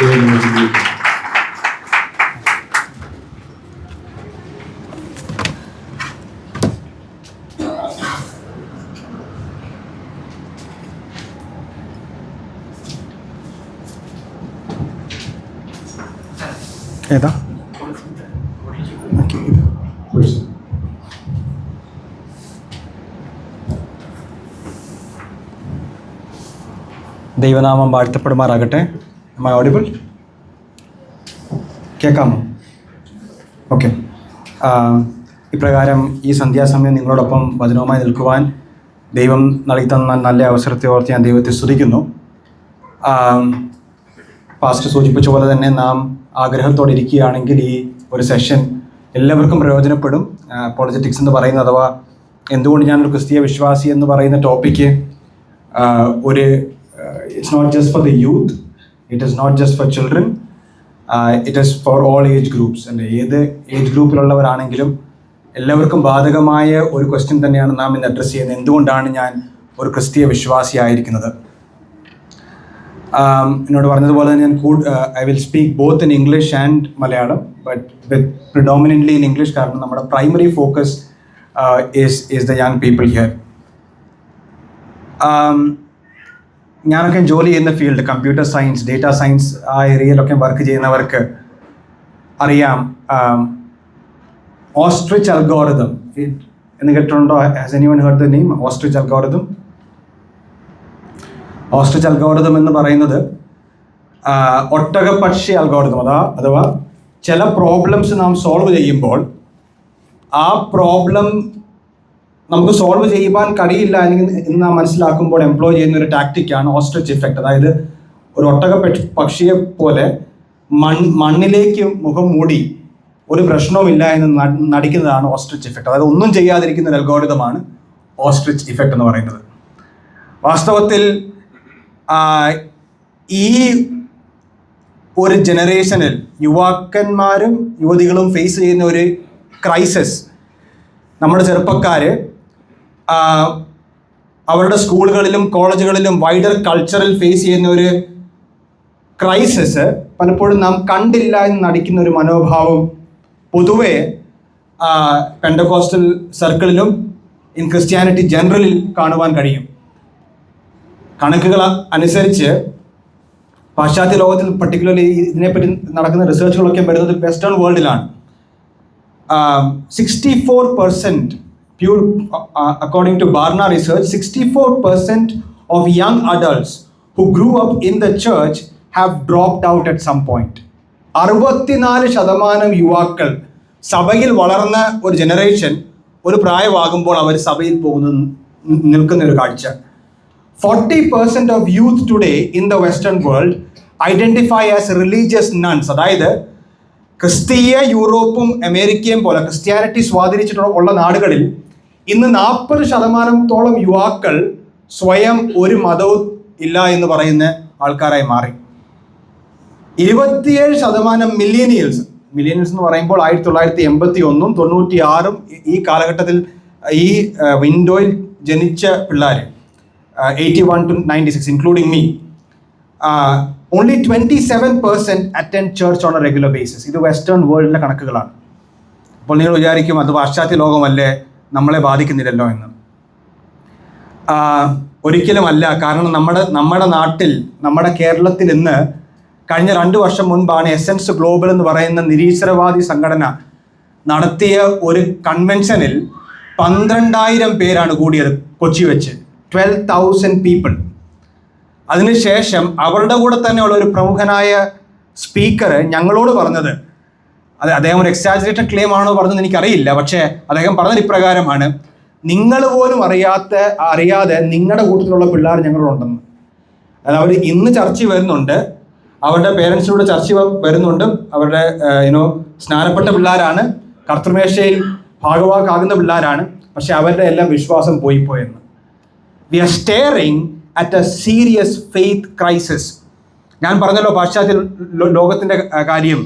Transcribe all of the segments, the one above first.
ഏതാ? ദൈവനാമം വാഴ്ത്തപ്പെടുമാറാകട്ടെ. Am I audible? കേൾക്കാമോ? ഓക്കെ. ഇപ്രകാരം ഈ സന്ധ്യാസമയം നിങ്ങളോടൊപ്പം വചനവുമായി നിൽക്കുവാൻ ദൈവം നൽകി തന്ന നല്ല അവസരത്തെ ഓർത്ത് ഞാൻ ദൈവത്തെ സ്തുതിക്കുന്നു. പാസ്റ്റർ സൂചിപ്പിച്ച പോലെ തന്നെ നാം ആഗ്രഹത്തോടെ ഇരിക്കുകയാണെങ്കിൽ ഈ ഒരു സെഷൻ എല്ലാവർക്കും പ്രയോജനപ്പെടും. അപ്പോളജറ്റിക്സ് എന്ന് പറയുന്ന അഥവാ എന്തുകൊണ്ട് ഞാനൊരു ക്രിസ്തീയ വിശ്വാസി എന്ന് പറയുന്ന ടോപ്പിക്ക് ഒരു it's not just for the youth, it is not just for children, it is for all age groups. അല്ലെ, ഏത് ഏജ് ഗ്രൂപ്പിലുള്ളവരാണെങ്കിലും എല്ലാവർക്കും ബാധകമായ ഒരു ക്വസ്റ്റ്യൻ തന്നെയാണ് നാം ഇന്ന് അഡ്രസ്സ് ചെയ്യുന്നത്. എന്തുകൊണ്ടാണ് ഞാൻ ഒരു ക്രിസ്തീയ വിശ്വാസിയായിരിക്കുന്നത്? എന്നോട് പറഞ്ഞതുപോലെ തന്നെ ഞാൻ I will speak both in English and Malayalam, but with predominantly in English. കാരണം നമ്മുടെ primary focus is the young people here. ഞാനൊക്കെ ജോലി ചെയ്യുന്ന field computer science, data science, ആ ഏരിയയിലൊക്കെ വർക്ക് ചെയ്യുന്നവർക്ക് അറിയാം. ഓസ്ട്രിച്ച് അൽഗോറിതം എന്ന് കേട്ടിട്ടുണ്ടോ? Has anyone heard the name ostrich algorithm? Ostrich algorithm എന്ന് പറയുന്നത് ഒട്ടകപ്പക്ഷി അൽഗോറിതം. അഥവാ ചില പ്രോബ്ലംസ് നാം സോൾവ് ചെയ്യുമ്പോൾ ആ പ്രോബ്ലം നമുക്ക് സോൾവ് ചെയ്യുവാൻ കഴിയില്ല എന്ന് നാം മനസ്സിലാക്കുമ്പോൾ എംപ്ലോയ് ചെയ്യുന്ന ഒരു ടാക്റ്റിക്കാണ് ഓസ്ട്രിച്ച് ഇഫക്റ്റ്. അതായത് ഒരു പക്ഷിയെ പോലെ മണ്ണിലേക്ക് മുഖം മൂടി ഒരു പ്രശ്നവുമില്ല എന്ന് നടിക്കുന്നതാണ് ഓസ്ട്രിച്ച് ഇഫക്റ്റ്. അതായത് ഒന്നും ചെയ്യാതിരിക്കുന്ന ഒരു അൽഗോറിതമാണ് ഓസ്ട്രിച്ച് ഇഫക്റ്റ് എന്ന് പറയുന്നത്. വാസ്തവത്തിൽ ഈ ഒരു ജനറേഷനിൽ യുവാക്കന്മാരും യുവതികളും ഫേസ് ചെയ്യുന്ന ഒരു ക്രൈസിസ്, നമ്മുടെ ചെറുപ്പക്കാർ അവരുടെ സ്കൂളുകളിലും കോളേജുകളിലും വൈഡർ കൾച്ചറിൽ ഫേസ് ചെയ്യുന്ന ഒരു ക്രൈസിസ് പലപ്പോഴും നാം കണ്ടില്ല എന്ന് നടിക്കുന്ന ഒരു മനോഭാവം പൊതുവെ പെന്തക്കോസ്റ്റൽ സർക്കിളിലും ഇൻ ക്രിസ്ത്യാനിറ്റി ജനറലിൽ കാണുവാൻ കഴിയും. കണക്കുകൾ അനുസരിച്ച് പാശ്ചാത്യ ലോകത്തിൽ പർട്ടിക്കുലർലി ഇതിനെപ്പറ്റി നടക്കുന്ന റിസർച്ചുകളൊക്കെ വരുന്നത് western വേൾഡിലാണ്. 64%, according to Barna research, 64% of young adults who grew up in the church have dropped out at some point. 64% യുവാക്കൾ സഭയിൽ വളർന്ന ഒരു ജനറേഷൻ ഒരു പ്രായമാകുമ്പോൾ അവർ സഭയിൽ നിൽക്കുന്ന ഒരു കാഴ്ച. 40% of youth today in the Western world identify as religious nuns. അതായത് ക്രിസ്തീയ യൂറോപ്പും അമേരിക്കയും പോലെ ക്രിസ്ത്യാനിറ്റി സ്വാധീനിച്ചിട്ടുള്ള നാടുകളിൽ ഇന്ന് 40% യുവാക്കൾ സ്വയം ഒരു മതവും ഇല്ല എന്ന് പറയുന്ന ആൾക്കാരായി മാറി. 27% മില്ലേനിയൽസ് എന്ന് പറയുമ്പോൾ 1981 96 ഈ കാലഘട്ടത്തിൽ ഈ വിൻഡോയിൽ ജനിച്ച പിള്ളേർ, 81 to 96 including me, only 27% attend church on a regular basis. ഇത് വെസ്റ്റേൺ വേൾഡിലെ കണക്കുകളാണ്. അപ്പോൾ നിങ്ങൾ വിചാരിക്കും അത് പാശ്ചാത്യ ലോകമല്ലേ, നമ്മളെ ബാധിക്കുന്നില്ലല്ലോ എന്ന്. ഒരിക്കലുമല്ല. കാരണം നമ്മുടെ നാട്ടിൽ, നമ്മുടെ കേരളത്തിൽ ഇന്ന് കഴിഞ്ഞ 2 വർഷം മുൻപാണ് എസൻസ് ഗ്ലോബൽ എന്ന് പറയുന്ന നിരീശ്വരവാദി സംഘടന നടത്തിയ ഒരു കൺവെൻഷനിൽ 12,000 പേരാണ് കൂടിയത് കൊച്ചി വെച്ച്. 12,000 people. അതിനുശേഷം അവരുടെ കൂടെ തന്നെയുള്ള ഒരു പ്രമുഖനായ സ്പീക്കർ ഞങ്ങളോട് പറഞ്ഞത്, അദ്ദേഹം ഒരു എക്സാജറേറ്റഡ് ക്ലെയിം ആണോ പറഞ്ഞത് എനിക്കറിയില്ല, പക്ഷേ അദ്ദേഹം പറഞ്ഞത് ഇപ്രകാരമാണ്: നിങ്ങൾ പോലും അറിയാതെ നിങ്ങളുടെ കൂട്ടത്തിലുള്ള പിള്ളേർ ഞങ്ങളുണ്ടെന്ന്. അതായത് അവർ ഇന്ന് ചർച്ച വരുന്നുണ്ട്, അവരുടെ പേരൻസിലൂടെ ചർച്ച വരുന്നുണ്ട്, അവരുടെ സ്നാനപ്പെട്ട പിള്ളേരാണ്, കർത്തൃമേശയിൽ ഭാഗവാക്കാകുന്ന പിള്ളേരാണ്, പക്ഷെ അവരുടെ എല്ലാം വിശ്വാസം പോയിപ്പോയെന്ന്. We are staring at a serious faith crisis. ഞാൻ പറഞ്ഞല്ലോ പാശ്ചാത്യ ലോകത്തിൻ്റെ കാര്യം.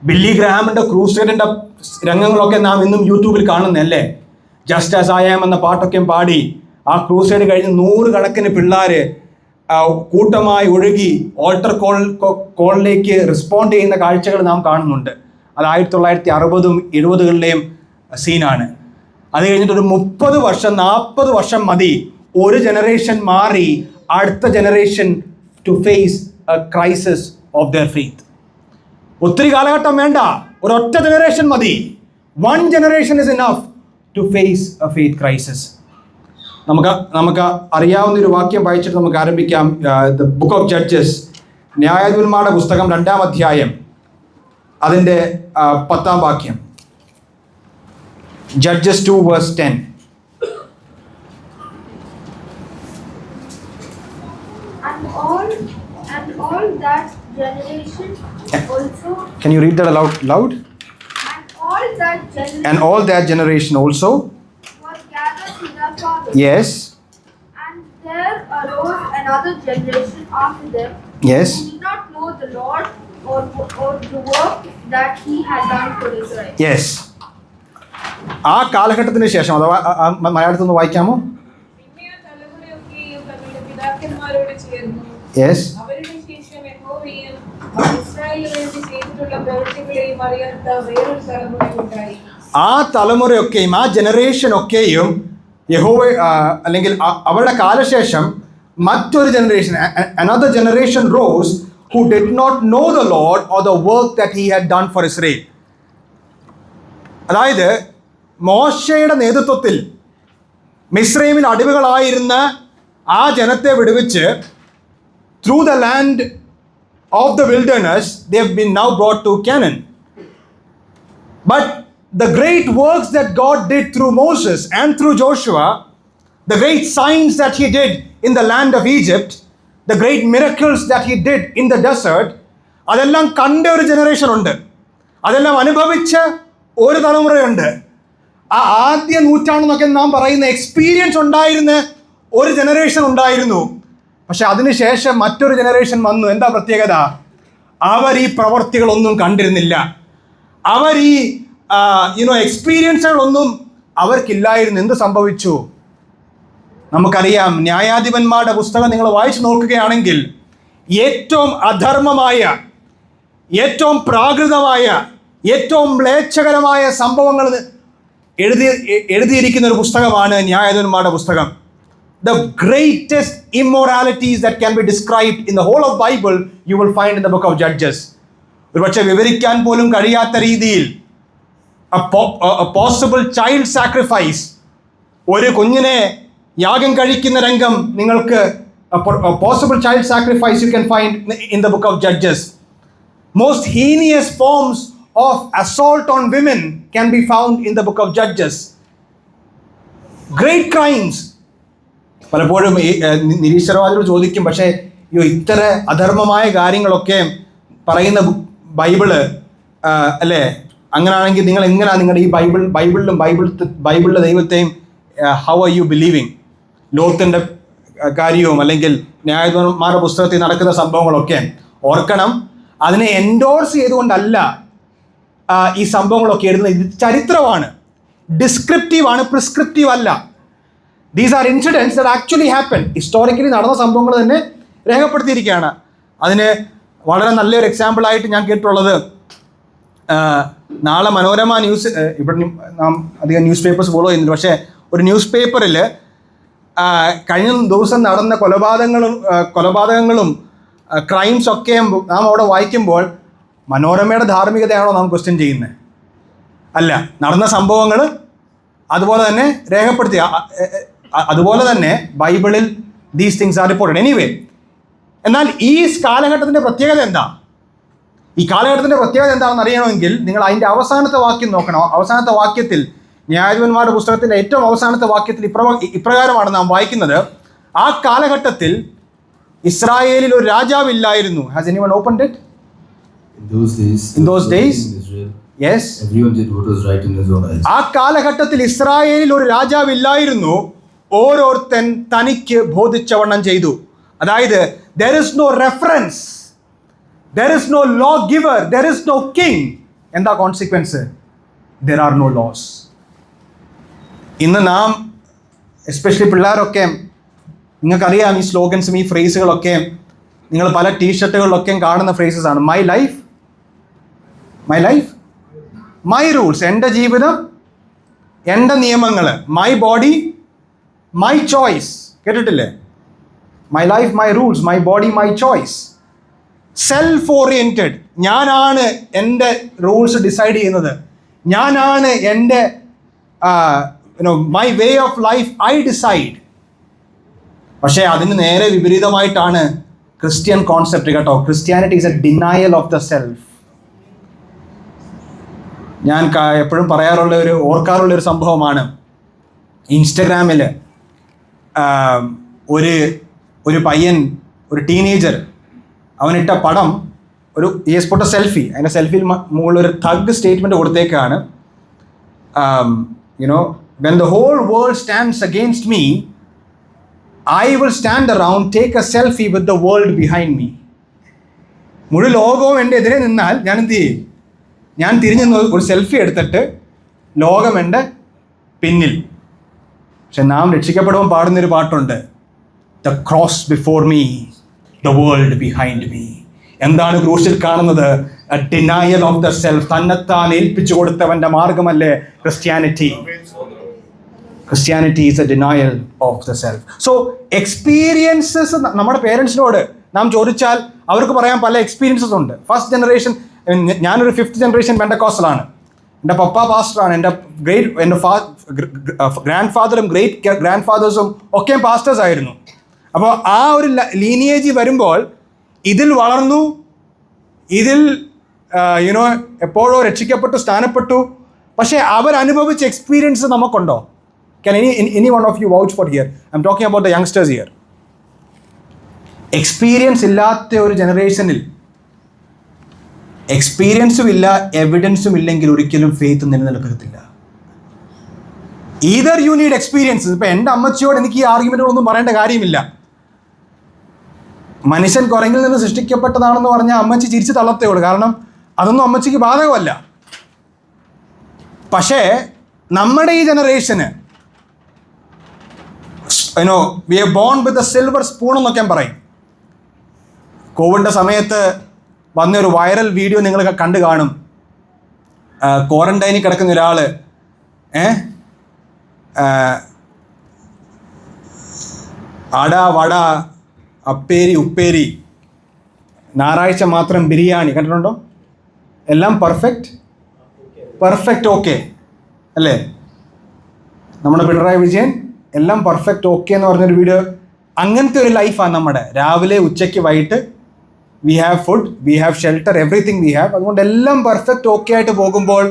ബില്ലി ഗ്രഹാമിൻ്റെ ക്രൂസേഡിൻ്റെ രംഗങ്ങളൊക്കെ നാം ഇന്നും യൂട്യൂബിൽ കാണുന്നല്ലേ. ജസ്റ്റ് ആസ് ഐ ആം എന്ന പാട്ടൊക്കെ പാടി ആ ക്രൂസേഡ് കഴിഞ്ഞ് 100 കണക്കിന് പിള്ളേർ കൂട്ടമായി ഒഴുകി ഓൾട്ടർ കോളിലേക്ക് റെസ്പോണ്ട് ചെയ്യുന്ന കാഴ്ചകൾ നാം കാണുന്നുണ്ട്. അത് 1960 70കളിലെയും സീനാണ്. അത് കഴിഞ്ഞിട്ട് ഒരു 30 വർഷം 40 വർഷം മതി ഒരു ജനറേഷൻ മാറി അടുത്ത generation to face a crisis of their faith. ഒത്തിരി കാലഘട്ടം വേണ്ട, ഒരൊറ്റ ജനറേഷൻ മതി. 1 generation is enough to face a faith crisis. നമുക്ക് അറിയാവുന്നൊരു വാക്യം വായിച്ചിട്ട് നമുക്ക് ആരംഭിക്കാം. ദ ബുക്ക് ഓഫ് ജഡ്ജസ്, ന്യായാധിപന്മാരുടെ പുസ്തകം 2-ാം അധ്യായം അതിൻ്റെ 10-ാം വാക്യം. Judges 2 verse 10. And all that generation also. Can you read that loud? And all that generation also was gathered to their fathers. Yes. And there arose another generation after them. Yes. Who did not know the Lord or the work that He had done for Israel. Yes. ആ കാലഘട്ടത്തിന് ശേഷം അഥവാ മലയാളത്തിൽ ഒന്ന് വായിക്കാമോ? Yes. ആ തലമുറയൊക്കെയും ആ generation ഒക്കെയും യഹോവ അല്ലെങ്കിൽ അവരുടെ കാലശേഷം മറ്റൊരു generation, another generation rose who did not know the Lord or the work that he had done for Israel. അതായത് മോശയുടെ നേതൃത്വത്തിൽ മിസ്രൈമിൽ അടിമകളായിരുന്ന ആ ജനത്തെ വിടുവിച്ച് through the land of the wilderness they have been now brought to Canaan. But the great works that God did through Moses and through Joshua, the great signs that he did in the land of Egypt, the great miracles that he did in the desert, അതെല്ലാം കണ്ട ഒരു generation ഉണ്ട്, അതെല്ലാം അനുഭവിച്ച ഒരു തലമുറയുണ്ട്. ആ ആദ്യ നൂറ്റാണ്ടെന്നൊക്കെ നാം പറയുന്ന എക്സ്പീരിയൻസ് ഉണ്ടായിരുന്ന ഒരു ജനറേഷൻ ഉണ്ടായിരുന്നു. പക്ഷെ അതിനുശേഷം മറ്റൊരു ജനറേഷൻ വന്നു. എന്താ പ്രത്യേകത? അവർ ഈ പ്രവർത്തികളൊന്നും കണ്ടിരുന്നില്ല, അവർ ഈ എക്സ്പീരിയൻസുകളൊന്നും അവർക്കില്ലായിരുന്നു. എന്ത് സംഭവിച്ചു? നമുക്കറിയാം. ന്യായാധിപന്മാരുടെ പുസ്തകം നിങ്ങൾ വായിച്ചു നോക്കുകയാണെങ്കിൽ ഏറ്റവും അധർമ്മമായ, ഏറ്റവും പ്രാകൃതമായ, ഏറ്റവും മ്ലേച്ഛകരമായ സംഭവങ്ങൾ എഴുതിയിരിക്കുന്ന ഒരു പുസ്തകമാണ് ന്യായാധിപന്മാരുടെ പുസ്തകം. The greatest immoralities that can be described in the whole of Bible you will find in the book of Judges. ഒരുപക്ഷെ വിവരിക്കാൻ പോലും കഴിയാത്ത രീതിയിൽ a possible child sacrifice, ഒരു കുഞ്ഞിനെ യാഗം കഴിക്കുന്ന രംഗം നിങ്ങൾക്ക് a possible child sacrifice you can find in the book of Judges. Most heinous forms of assault on women can be found in the book of Judges. Great crimes. പലപ്പോഴും നിരീശ്വരവാദികൾ ചോദിക്കും, പക്ഷേ ഇത്ര അധർമ്മമായ കാര്യങ്ങളൊക്കെ പറയുന്ന ബൈബിള് അല്ലേ, അങ്ങനെയാണെങ്കിൽ നിങ്ങൾ എങ്ങനെയാണ് നിങ്ങളുടെ ഈ ബൈബിളിലെ ദൈവത്തെയും ഹൗ ആർ യു ബിലീവിങ്? ലോത്തിൻ്റെ കാര്യവും അല്ലെങ്കിൽ ന്യായാധിപന്മാരുടെ പുസ്തകത്തിൽ നടക്കുന്ന സംഭവങ്ങളൊക്കെ ഓർക്കണം. അതിനെ എൻഡോഴ്സ് ചെയ്തുകൊണ്ടല്ല ഈ സംഭവങ്ങളൊക്കെ എഴുതുന്നത്. ഇത് ചരിത്രമാണ്, ഡിസ്ക്രിപ്റ്റീവാണ്, പ്രിസ്ക്രിപ്റ്റീവ് അല്ല. These are incidents that actually happened. Historically നടന്ന സംഭവങ്ങൾ തന്നെ രേഖപ്പെടുത്തിയിരിക്കുകയാണ്. അതിന് വളരെ നല്ലൊരു എക്സാമ്പിളായിട്ട് ഞാൻ കേട്ടിട്ടുള്ളത്, നാളെ മനോരമ ന്യൂസ്, ഇവിടെ നാം അധികം ന്യൂസ് പേപ്പേഴ്സ് ഫോളോ ചെയ്യുന്നില്ല, പക്ഷേ ഒരു ന്യൂസ് പേപ്പറിൽ കഴിഞ്ഞ ദിവസം നടന്ന കൊലപാതകങ്ങളും ക്രൈംസൊക്കെ നാം അവിടെ വായിക്കുമ്പോൾ മനോരമയുടെ ധാർമ്മികതയാണോ നാം ക്വസ്റ്റ്യൻ ചെയ്യുന്നത്? അല്ല, നടന്ന സംഭവങ്ങൾ അതുപോലെ തന്നെ രേഖപ്പെടുത്തിയ, അതുപോലെ തന്നെ ബൈബിളിൽ these things are reported. Anyway, എന്നാൽ ഈ കാലഘട്ടത്തിൻ്റെ പ്രത്യേകത എന്താ? ഈ കാലഘട്ടത്തിൻ്റെ പ്രത്യേകത എന്താണെന്ന് അറിയണമെങ്കിൽ നിങ്ങൾ അതിൻ്റെ അവസാനത്തെ വാക്യം നോക്കണം. അവസാനത്തെ വാക്യത്തിൽ, ന്യായാധിപന്മാരുടെ പുസ്തകത്തിൻ്റെ ഏറ്റവും അവസാനത്തെ വാക്യത്തിൽ ഇപ്രകാരമാണ് നാം വായിക്കുന്നത്: ആ കാലഘട്ടത്തിൽ ഇസ്രായേലിൽ ഒരു രാജാവില്ലായിരുന്നു. Has anyone opened it? In those days, yes, everyone did what was right in his own eyes. ആ കാലഘട്ടത്തിൽ ഇസ്രായേലിൽ ഒരു രാജാവില്ലായിരുന്നു, ഓരോരുത്തൻ തനിക്ക് ബോധിച്ചവണ്ണം ചെയ്തു. അതായത് there is no reference, there is no law giver, there is no king. എന്താ consequence? there are no laws. ഇന്ന് നാം എസ്പെഷ്യലി പിള്ളേരൊക്കെ നിങ്ങൾക്കറിയാം ഈ സ്ലോഗൻസും ഈ ഫ്രേസുകളൊക്കെ നിങ്ങൾ പല ടീഷർട്ടുകളിലൊക്കെയും കാണുന്ന ഫ്രേസസ് ആണ്. മൈ ലൈഫ് മൈ റൂൾസ്, എൻ്റെ ജീവിതം എൻ്റെ നിയമങ്ങൾ, മൈ ബോഡി മൈ ചോയ്സ്. കേട്ടിട്ടില്ലേ? My life my rules, my body my choice. Self oriented, ഞാനാണ് എൻ്റെ റൂൾസ് ഡിസൈഡ് ചെയ്യുന്നത്, ഞാനാണ് എൻ്റെ my way of life I decide. പക്ഷേ അതിന് നേരെ വിപരീതമായിട്ടാണ് ക്രിസ്ത്യൻ കോൺസെപ്റ്റ് കേട്ടോ. Christianity is a denial of the self. ഞാൻ എപ്പോഴും ഓർക്കാറുള്ളൊരു സംഭവമാണ്. ഇൻസ്റ്റഗ്രാമിൽ ഒരു പയ്യൻ, ഒരു ടീനേജർ, അവനിട്ട പടം, ഈ സ്പോട്ട് സെൽഫി, അതിൻ്റെ സെൽഫിയിൽ മുകളിലൊരു തഗ് സ്റ്റേറ്റ്മെൻറ്റ് കൊടുത്തേക്കാണ്. when the whole world stands against me, I will stand around, take a selfie with the world behind me. മുഴുവൻ ലോകവും എൻ്റെ എതിരെ നിന്നാൽ ഞാൻ എന്ത് ചെയ്യും? ഞാൻ തിരിഞ്ഞു ഒരു സെൽഫി എടുത്തിട്ട് ലോകം എൻ്റെ പിന്നിൽ. പക്ഷെ നാം രക്ഷിക്കപ്പെടുമ്പോൾ പാടുന്നൊരു പാട്ടുണ്ട്, the cross before me, the world behind me. എന്താണ് ക്രൂശിൽ കാണുന്നത്? A denial of the self. തന്നെത്താൻ ഏൽപ്പിച്ചു കൊടുത്തവൻ്റെ മാർഗമല്ലേ Christianity. Christianity is a denial of the self. So experiences നമ്മുടെ പേരൻസിനോട് നാം ചോദിച്ചാൽ അവർക്ക് പറയാൻ പല എക്സ്പീരിയൻസസ് ഉണ്ട്. ഫസ്റ്റ് ജനറേഷൻ, ഞാനൊരു 5th ജനറേഷൻ പെന്തക്കോസ്റ്റലാണ്. എൻ്റെ പപ്പ പാസ്റ്ററാണ്. എൻ്റെ ഗ്രാൻഡ് ഫാദറും ഗ്രേറ്റ് ഗ്രാൻഡ് ഫാദേഴ്സും ഒക്കെ പാസ്റ്റേഴ്സ് ആയിരുന്നു. അപ്പോൾ ആ ഒരു ലീനിയേജ് വരുമ്പോൾ ഇതിൽ വളർന്നു, ഇതിൽ എപ്പോഴോ രക്ഷിക്കപ്പെട്ടു, സ്ഥാനപ്പെട്ടു. പക്ഷേ അവരനുഭവിച്ച experience നമുക്കുണ്ടോ? Can any one of you vouch for here? I'm talking about the youngsters here. Experience ഇല്ലാത്ത ഒരു ജനറേഷനിൽ, എക്സ്പീരിയൻസും ഇല്ല, എവിഡൻസും ഇല്ലെങ്കിൽ ഒരിക്കലും ഫെയ്ത്ത് നിലനിൽക്കത്തില്ല. Either you need experience. ഇപ്പം എൻ്റെ അമ്മച്ചിയോട് എനിക്ക് ഈ ആർഗ്യുമെൻറ്റുകളൊന്നും പറയേണ്ട കാര്യമില്ല. മനുഷ്യൻ കുരങ്ങിൽ നിന്ന് സൃഷ്ടിക്കപ്പെട്ടതാണെന്ന് പറഞ്ഞാൽ അമ്മച്ചി ചിരിച്ച് തള്ളത്തേ ഉള്ളൂ. കാരണം അതൊന്നും അമ്മച്ചിക്ക് ബാധകമല്ല. പക്ഷേ നമ്മുടെ ഈ ജനറേഷന് we are born with a silver spoon എന്നൊക്കെ പറയും. കോവിഡിൻ്റെ സമയത്ത് വന്നൊരു വൈറൽ വീഡിയോ നിങ്ങൾ കണ്ടു കാണും. ക്വാറന്റൈനിൽ കിടക്കുന്ന ഒരാൾ അട വട അപ്പേരി ഉപ്പേരി, ഞായറാഴ്ച മാത്രം ബിരിയാണി, കണ്ടിട്ടുണ്ടോ? എല്ലാം പെർഫെക്റ്റ് ഓക്കെ അല്ലേ? നമ്മുടെ പിണറായി വിജയൻ എല്ലാം പെർഫെക്റ്റ് ഓക്കെ എന്ന് പറഞ്ഞൊരു വീഡിയോ. അങ്ങനത്തെ ഒരു ലൈഫാണ് നമ്മുടെ. രാവിലെ ഉച്ചയ്ക്ക് വൈകിട്ട് we have food, we have shelter, everything we have. അതുകൊണ്ട് എല്ലാം പെർഫെക്റ്റ് ഓക്കെ ആയിട്ട് പോകുമ്പോൾ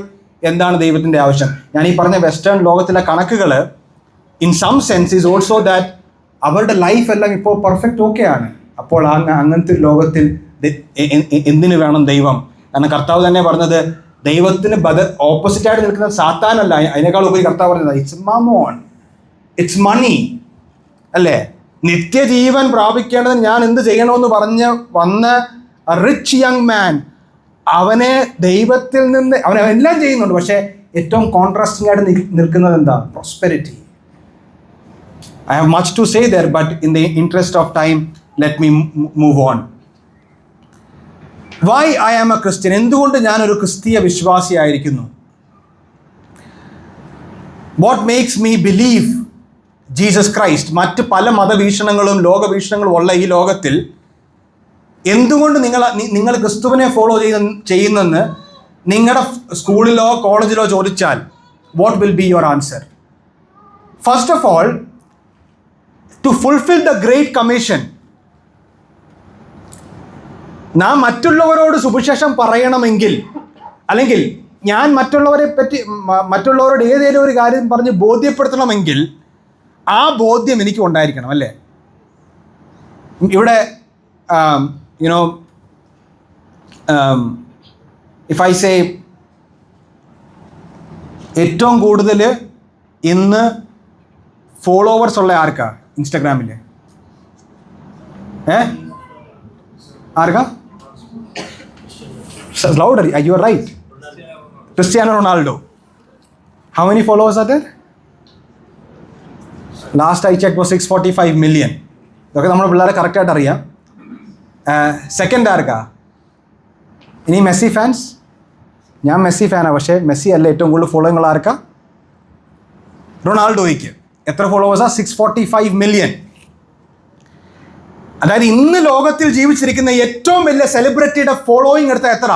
എന്താണ് ദൈവത്തിൻ്റെ ആവശ്യം? ഞാൻ ഈ പറഞ്ഞ വെസ്റ്റേൺ ലോകത്തിലെ കണക്കുകൾ in some sense is also that അവരുടെ ലൈഫ് എല്ലാം ഇപ്പോൾ പെർഫെക്റ്റ് ഓക്കെ ആണ്. അപ്പോൾ അങ്ങനത്തെ ഒരു ലോകത്തിൽ എന്തിനു വേണം ദൈവം? കാരണം കർത്താവ് തന്നെ പറഞ്ഞത് ദൈവത്തിന് ഓപ്പോസിറ്റായിട്ട് നിൽക്കുന്നത് സാത്താനല്ല, അതിനേക്കാൾ ഉപരി കർത്താവ് പറഞ്ഞത് ഇറ്റ്സ് മാമോൺ, ഇറ്റ്സ് മണി അല്ലേ? നിത്യജീവൻ പ്രാപിക്കേണ്ടതിന് ഞാൻ എന്ത് ചെയ്യണമെന്ന് പറഞ്ഞ് വന്ന റിച്ച് യങ് മാൻ, അവനെ ദൈവത്തിൽ നിന്ന് അവനെല്ലാം ചെയ്യുന്നുണ്ട്. പക്ഷേ ഏറ്റവും കോൺട്രാസ്റ്റിംഗ് ആയിട്ട് നിൽക്കുന്നത് എന്താ? Prosperity. I have much to say there, but in the interest of time, let me move on. Why I am a Christian? എന്തുകൊണ്ട് ഞാനൊരു ക്രിസ്തീയ വിശ്വാസിയായിരിക്കുന്നു? What makes me believe Jesus Christ? മറ്റ് പല മതവീക്ഷണങ്ങളും ലോകവീക്ഷണങ്ങളും ഉള്ള ഈ ലോകത്തിൽ എന്തുകൊണ്ട് നിങ്ങൾ ക്രിസ്തുവിനെ ഫോളോ ചെയ്യുന്നെന്ന് നിങ്ങളുടെ സ്കൂളിലോ കോളേജിലോ ചോദിച്ചാൽ what will be your answer? First of all, to fulfill the great commission. നാം മറ്റുള്ളവരോട് സുവിശേഷം പറയണമെങ്കിൽ, അല്ലെങ്കിൽ ഞാൻ മറ്റുള്ളവരോട് ഏതെങ്കിലും ഒരു കാര്യം പറഞ്ഞ് ബോധ്യപ്പെടുത്തണമെങ്കിൽ ആ ബോധ്യം എനിക്ക് ഉണ്ടായിരിക്കണം അല്ലേ? ഇവിടെ ഇഫ് ഐ സേ ഏറ്റവും കൂടുതൽ ഇന്ന് ഫോളോവേഴ്സ് ഉള്ള ആർക്കാ ഇൻസ്റ്റാഗ്രാമിൽ? ആർക്കാ? Louder. You are right. Cristiano Ronaldo. How many followers are there? Last I checked was 645 million. ഇതൊക്കെ നമ്മുടെ പിള്ളേരെ കറക്റ്റായിട്ട് അറിയാം. സെക്കൻഡ് ആർക്കാ? ഇനി മെസ്സി ഫാൻസ്. ഞാൻ മെസ്സി ഫാനാണ്, പക്ഷേ മെസ്സി അല്ല ഏറ്റവും കൂടുതൽ ഫോളോയിങ് ഉള്ള ആർക്കാ? റൊണാൾഡോയ്ക്ക്. എത്ര ഫോളോവേഴ്സാണ്? 645 മില്യൺ. അതായത് ഇന്ന് ലോകത്തിൽ ജീവിച്ചിരിക്കുന്ന ഏറ്റവും വലിയ സെലിബ്രിറ്റിയുടെ ഫോളോയിങ് എടുത്ത എത്ര?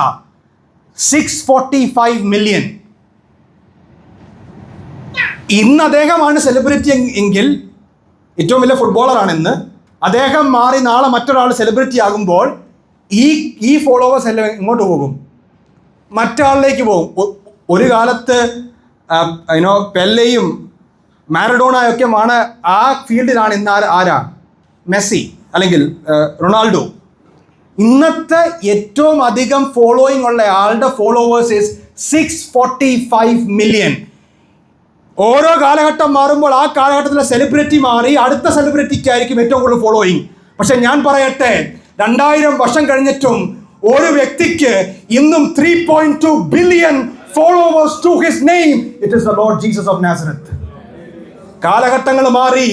645 മില്യൺ. ഇന്ന് അദ്ദേഹമാണ് സെലിബ്രിറ്റി എങ്കിൽ, ഏറ്റവും വലിയ ഫുട്ബോളറാണ് ഇന്ന്, അദ്ദേഹം മാറി നാളെ മറ്റൊരാൾ സെലിബ്രിറ്റി ആകുമ്പോൾ ഈ ഫോളോവേഴ്സ് എല്ലാം ഇങ്ങോട്ട് പോകും, മറ്റാളിലേക്ക് പോകും. ഒരു കാലത്ത് പെല്ലെയും മാരഡോണയൊക്കെയാണ് ആ ഫീൽഡിലാണ് ഇന്ന് ആരാ? മെസ്സി അല്ലെങ്കിൽ റൊണാൾഡോ. ഇന്നത്തെ ഏറ്റവും അധികം ഫോളോയിങ് ഉള്ള ആളുടെ ഫോളോവേഴ്സ് ഈസ് 645 മില്യൺ. ഓരോ കാലഘട്ടം മാറുമ്പോൾ ആ കാലഘട്ടത്തിലെ സെലിബ്രിറ്റി മാറി അടുത്ത സെലിബ്രിറ്റിക്കായിരിക്കും ഏറ്റവും കൂടുതൽ ഫോളോയിങ്. പക്ഷെ ഞാൻ പറയട്ടെ, 2000 വർഷം കഴിഞ്ഞിട്ടും ഒരു വ്യക്തിക്ക് ഇന്നും 3.2 billion followers to his name. It is the Lord Jesus of Nazareth. കാലഘട്ടങ്ങൾ മാറി,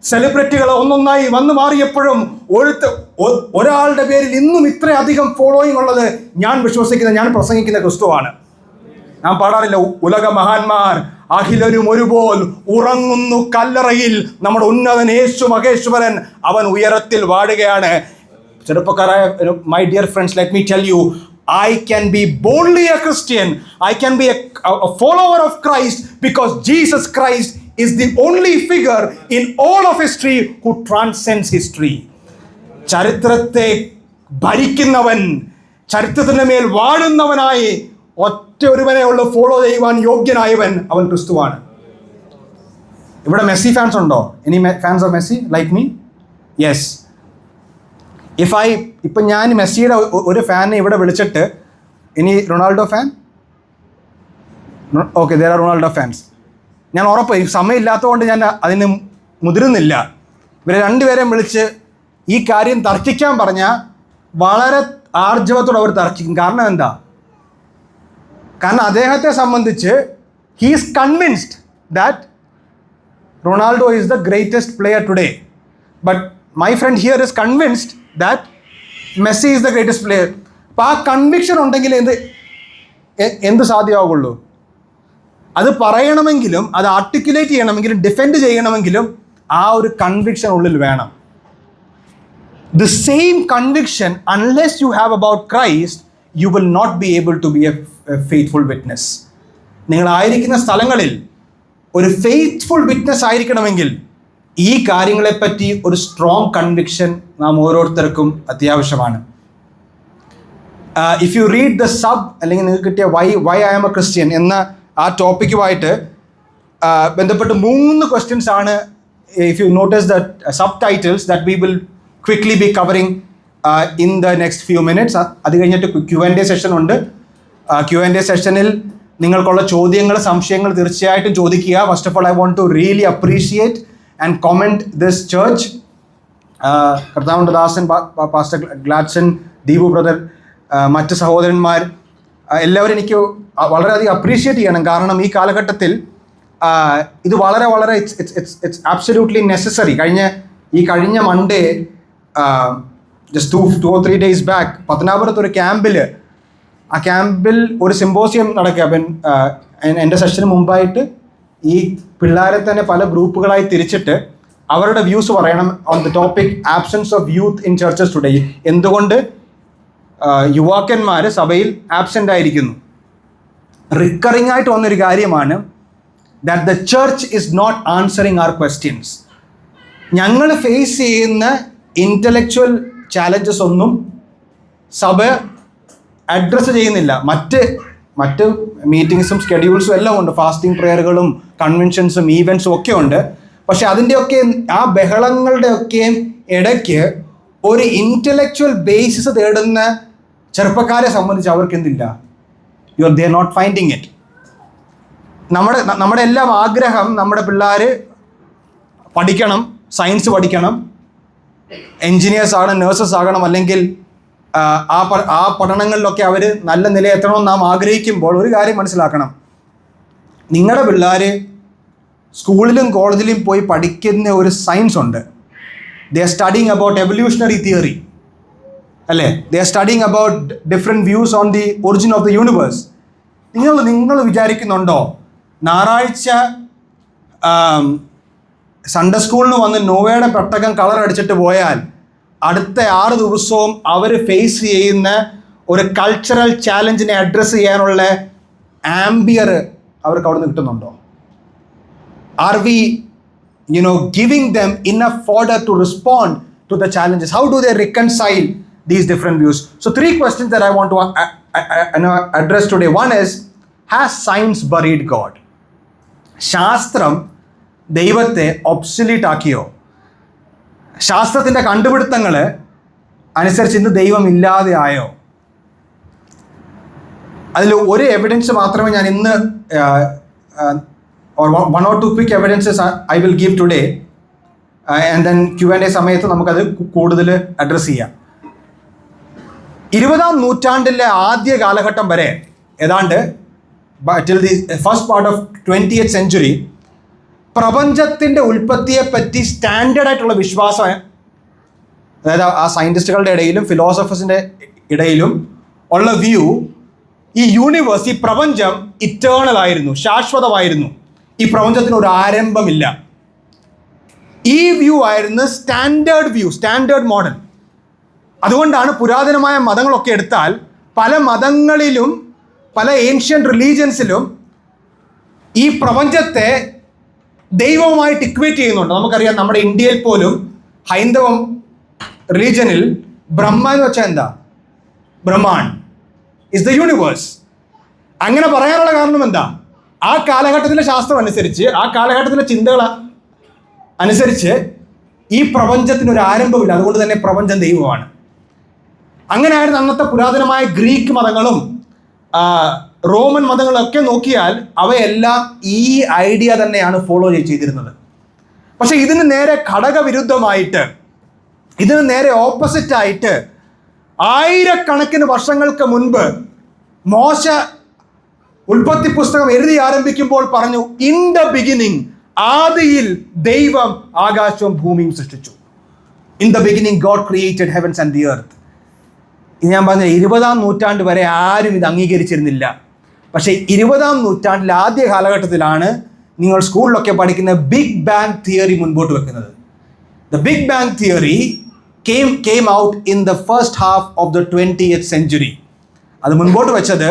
സെലിബ്രിറ്റികൾ ഒന്നൊന്നായി വന്നു മാറിയപ്പോഴും ഒരാളുടെ പേരിൽ ഇന്നും ഇത്രയധികം ഫോളോയിങ് ഉള്ളത് ഞാൻ പ്രസംഗിക്കുന്ന ക്രിസ്തുവാണ്. ഞാൻ പാടാറില്ല, ഉലക മഹാന്മാർ അഖിലരും ഒരുപോൽ ഉറങ്ങുന്നു കല്ലറയിൽ, നമ്മുടെ ഉന്നതൻ യേശു മഹേശ്വരൻ അവൻ ഉയരത്തിൽ വാഴുകയാണ്. ചെറുപ്പക്കാരായ my dear friends, let me tell you, I can be boldly a Christian. I can be a follower of Christ because Jesus Christ is the only figure in all of history who transcends history. ചരിത്രത്തെ ഭരിക്കുന്നവൻ, ചരിത്രത്തിൻ്റെ മേൽ വാഴുന്നവനായി ഒറ്റ ഒരുവനെ ഉള്ളു follow ചെയ്യുവാൻ യോഗ്യനായവൻ, അവൻ ക്രിസ്തുവാണ്. ഇവിടെ മെസ്സി ഫാൻസ് ഉണ്ടോ? Any fans of Messi like me? Yes. ഇപ്പം ഞാൻ മെസ്സിയുടെ ഒരു ഫാനെ ഇവിടെ വിളിച്ചിട്ട്, ഇനി Ronaldo fan? Okay, there are Ronaldo fans. ഞാൻ ഉറപ്പ്, സമയമില്ലാത്തതുകൊണ്ട് ഞാൻ അതിന് മുതിരുന്നില്ല. ഇവരെ രണ്ടുപേരെയും വിളിച്ച് ഈ കാര്യം തർക്കിക്കാൻ പറഞ്ഞാൽ വളരെ ആർജവത്തോടെ അവർ തർക്കിക്കും. കാരണം എന്താ? കാരണം അദ്ദേഹത്തെ സംബന്ധിച്ച് he is convinced that Ronaldo is the greatest player today. But my friend here is convinced that Messi is the greatest player. അപ്പോൾ ആ കൺവിക്ഷൻ ഉണ്ടെങ്കിൽ എന്ത് സാധ്യമാകുള്ളൂ? അത് പറയണമെങ്കിലും, അത് ആർട്ടിക്കുലേറ്റ് ചെയ്യണമെങ്കിലും, ഡിഫെൻഡ് ചെയ്യണമെങ്കിലും ആ ഒരു കൺവിക്ഷൻ ഉള്ളിൽ വേണം. The same conviction, unless you have about Christ, you will not be able to be a faithful witness. നിങ്ങളായിരിക്കുന്ന സ്ഥലങ്ങളിൽ ഒരു ഫെയ്ത്ത്ഫുൾ വിറ്റ്നസ് ആയിരിക്കണമെങ്കിൽ ഈ കാര്യങ്ങളെപ്പറ്റി ഒരു സ്ട്രോങ് കൺവിക്ഷൻ നാം ഓരോരുത്തർക്കും അത്യാവശ്യമാണ്. If you read the sub, അല്ലെങ്കിൽ നിങ്ങൾക്ക് കിട്ടിയ why I am a Christian എന്ന ആ ടോപ്പിക്കുമായിട്ട് ബന്ധപ്പെട്ട് 3 ക്വസ്റ്റ്യൻസ് ആണ്. If you notice the subtitles that we will quickly be covering in the next few minutes. അത് കഴിഞ്ഞിട്ട് Q&A സെഷൻ ഉണ്ട്. Q&A സെഷനിൽ നിങ്ങൾക്കുള്ള ചോദ്യങ്ങൾ, സംശയങ്ങൾ തീർച്ചയായിട്ടും ചോദിക്കുക. First of all, I want to really appreciate and comment this church. കർത്താവിൻ്റെ ദാസൻ, പാസ്റ്റർ ഗ്ലാഡ്സൺ, ദീപു ബ്രദർ, മറ്റ് സഹോദരന്മാർ എല്ലാവരും എനിക്ക് വളരെയധികം അപ്രീഷിയേറ്റ് ചെയ്യണം. കാരണം ഈ കാലഘട്ടത്തിൽ ഇത് വളരെ ഇറ്റ്സ് ആബ്സല്യൂട്ട്ലി നെസസറി. കഴിഞ്ഞ Monday, just 2 or 3 days back, പത്തനാപുരത്ത് ഒരു ക്യാമ്പിൽ ഒരു സിമ്പോസിയം നടക്കുക. അപ്പം എൻ്റെ സെഷന് മുമ്പായിട്ട് ഈ പിള്ളേരെ തന്നെ പല ഗ്രൂപ്പുകളായി തിരിച്ചിട്ട് അവരുടെ വ്യൂസ് പറയണം on the topic absence of youth in churches today. എന്തുകൊണ്ട് യുവാക്കന്മാർ സഭയിൽ ആബ്സെൻ്റ് ആയിരിക്കുന്നു? റിക്കറിംഗ് ആയിട്ട് വന്നൊരു കാര്യമാണ് that the church is not answering our questions. ഞങ്ങൾ ഫേസ് ചെയ്യുന്ന ഇൻ്റലക്ച്വൽ ചാലഞ്ചസ് ഒന്നും സഭ അഡ്രസ്സ് ചെയ്യുന്നില്ല. മറ്റ് മീറ്റിങ്സും സ്കെഡ്യൂൾസും എല്ലാം ഉണ്ട്, ഫാസ്റ്റിംഗ് പ്രെയറുകളും കൺവെൻഷൻസും ഈവൻസും ഒക്കെ ഉണ്ട്. പക്ഷെ അതിൻ്റെയൊക്കെ ആ ബഹളങ്ങളുടെയൊക്കെയും ഇടയ്ക്ക് ഒരു ഇൻ്റലക്ച്വൽ ബേസിസ് തേടുന്ന ചെറുപ്പക്കാരെ സംബന്ധിച്ച് അവർക്ക് എന്തില്ല? They are not finding it. നമ്മുടെ എല്ലാം ആഗ്രഹം നമ്മുടെ പിള്ളേർ പഠിക്കണം, സയൻസ് പഠിക്കണം, എൻജിനീയേഴ്സ് ആകണം, നേഴ്സസ് ആകണം, അല്ലെങ്കിൽ ആ പഠനങ്ങളിലൊക്കെ അവർ നല്ല നിലയെത്തണമെന്ന് നാം ആഗ്രഹിക്കുമ്പോൾ ഒരു കാര്യം മനസ്സിലാക്കണം. നിങ്ങളുടെ പിള്ളേർ സ്കൂളിലും കോളേജിലും പോയി പഠിക്കുന്ന ഒരു സയൻസ് ഉണ്ട്. They are studying about evolutionary theory. അല്ലേ? They are studying about different views on the origin of the universe. നിങ്ങൾ വിചാരിക്കുന്നുണ്ടോ ഞായറാഴ്ച സൺഡേ സ്കൂളിന് വന്ന് നോവയുടെ പെട്ടകം കളർ അടിച്ചിട്ട് പോയാൽ അടുത്ത 6 ദിവസവും അവർ ഫേസ് ചെയ്യുന്ന ഒരു കൾച്ചറൽ ചാലഞ്ചിനെ അഡ്രസ്സ് ചെയ്യാനുള്ള ആംബിയർ അവർക്ക് അവിടെ നിന്ന് കിട്ടുന്നുണ്ടോ? Are we, giving them enough fodder to respond to the challenges? How do they reconcile these different views? So 3 questions that I want to address today. One is, has science buried God? ശാസ്ത്രം ദൈവത്തെ ഒബ്സൊല്യൂട്ട് ആക്കിയോ? ശാസ്ത്രത്തിൻ്റെ കണ്ടുപിടുത്തങ്ങൾ അനുസരിച്ച് ഇന്ന് ദൈവം ഇല്ലാതെ ആയോ? അതിൽ ഒരു എവിഡൻസ് മാത്രമേ ഞാൻ ഇന്ന് or 1 or 2 quick evidences I will give today, and then Q&A സമയത്ത് നമുക്കത് കൂടുതൽ അഡ്രസ്സ് ചെയ്യാം. 20ാം നൂറ്റാണ്ടിലെ ആദ്യ കാലഘട്ടം വരെ ഏതാണ്ട് till the first part of 20th century പ്രപഞ്ചത്തിൻ്റെ ഉൽപ്പത്തിയെപ്പറ്റി സ്റ്റാൻഡേർഡ് ആയിട്ടുള്ള വിശ്വാസം, അതായത് ആ സയൻറ്റിസ്റ്റുകളുടെ ഇടയിലും ഫിലോസഫേഴ്സിൻ്റെ ഇടയിലും ഉള്ള വ്യൂ, ഈ യൂണിവേഴ്സ്, ഈ പ്രപഞ്ചം ഇറ്റേണൽ ആയിരുന്നു, ശാശ്വതമായിരുന്നു, ഈ പ്രപഞ്ചത്തിന് ഒരു ആരംഭമില്ല. ഈ വ്യൂ ആയിരുന്നു സ്റ്റാൻഡേർഡ് മോഡൽ. അതുകൊണ്ടാണ് പുരാതനമായ മതങ്ങളൊക്കെ എടുത്താൽ പല മതങ്ങളിലും പല ഏൻഷ്യൻ റിലീജിയൻസിലും ഈ പ്രപഞ്ചത്തെ ദൈവവുമായിട്ട് ഇക്വേറ്റ് ചെയ്യുന്നുണ്ട്. നമുക്കറിയാം, നമ്മുടെ ഇന്ത്യയിൽ പോലും ഹൈന്ദവം റിലീജിയനിൽ ബ്രഹ്മ എന്ന് വെച്ചാൽ എന്താ? ബ്രഹ്മാൻ ഇസ് ദ യൂണിവേഴ്സ്. അങ്ങനെ പറയാനുള്ള കാരണം എന്താ? ആ കാലഘട്ടത്തിലെ ശാസ്ത്രം അനുസരിച്ച്, ആ കാലഘട്ടത്തിലെ ചിന്തകൾ അനുസരിച്ച് ഈ പ്രപഞ്ചത്തിനൊരു ആരംഭമില്ല, അതുകൊണ്ട് തന്നെ പ്രപഞ്ചം ദൈവമാണ്. അങ്ങനെയായിരുന്നു അന്നത്തെ പുരാതനമായ ഗ്രീക്ക് മതങ്ങളും റോമൻ മതങ്ങളൊക്കെ നോക്കിയാൽ അവയെല്ലാം ഈ ഐഡിയ തന്നെയാണ് ഫോളോ ചെയ്തിരുന്നത്. പക്ഷെ ഇതിന് നേരെ ഘടകവിരുദ്ധമായിട്ട്, ഇതിന് നേരെ ഓപ്പോസിറ്റായിട്ട് ആയിരക്കണക്കിന് വർഷങ്ങൾക്ക് മുൻപ് മോശ ഉൽപ്പത്തി പുസ്തകം എഴുതി ആരംഭിക്കുമ്പോൾ പറഞ്ഞു, ഇൻ ദ ബിഗിനിങ്, ആദിയിൽ ദൈവം ആകാശവും ഭൂമിയും സൃഷ്ടിച്ചു. In the beginning God created heavens and the earth. ഞാൻ പറഞ്ഞ 20ാം നൂറ്റാണ്ട് വരെ ആരും ഇത് അംഗീകരിച്ചിരുന്നില്ല. പക്ഷേ 20ാം നൂറ്റാണ്ടിലെ ആദ്യ കാലഘട്ടത്തിലാണ് നിങ്ങൾ സ്കൂളിലൊക്കെ പഠിക്കുന്ന ബിഗ് ബാങ് തിയറി മുൻപോട്ട് വെക്കുന്നത്. The big bang theory came out in the first half of the 20th century. അത് മുൻപോട്ട് വെച്ചത്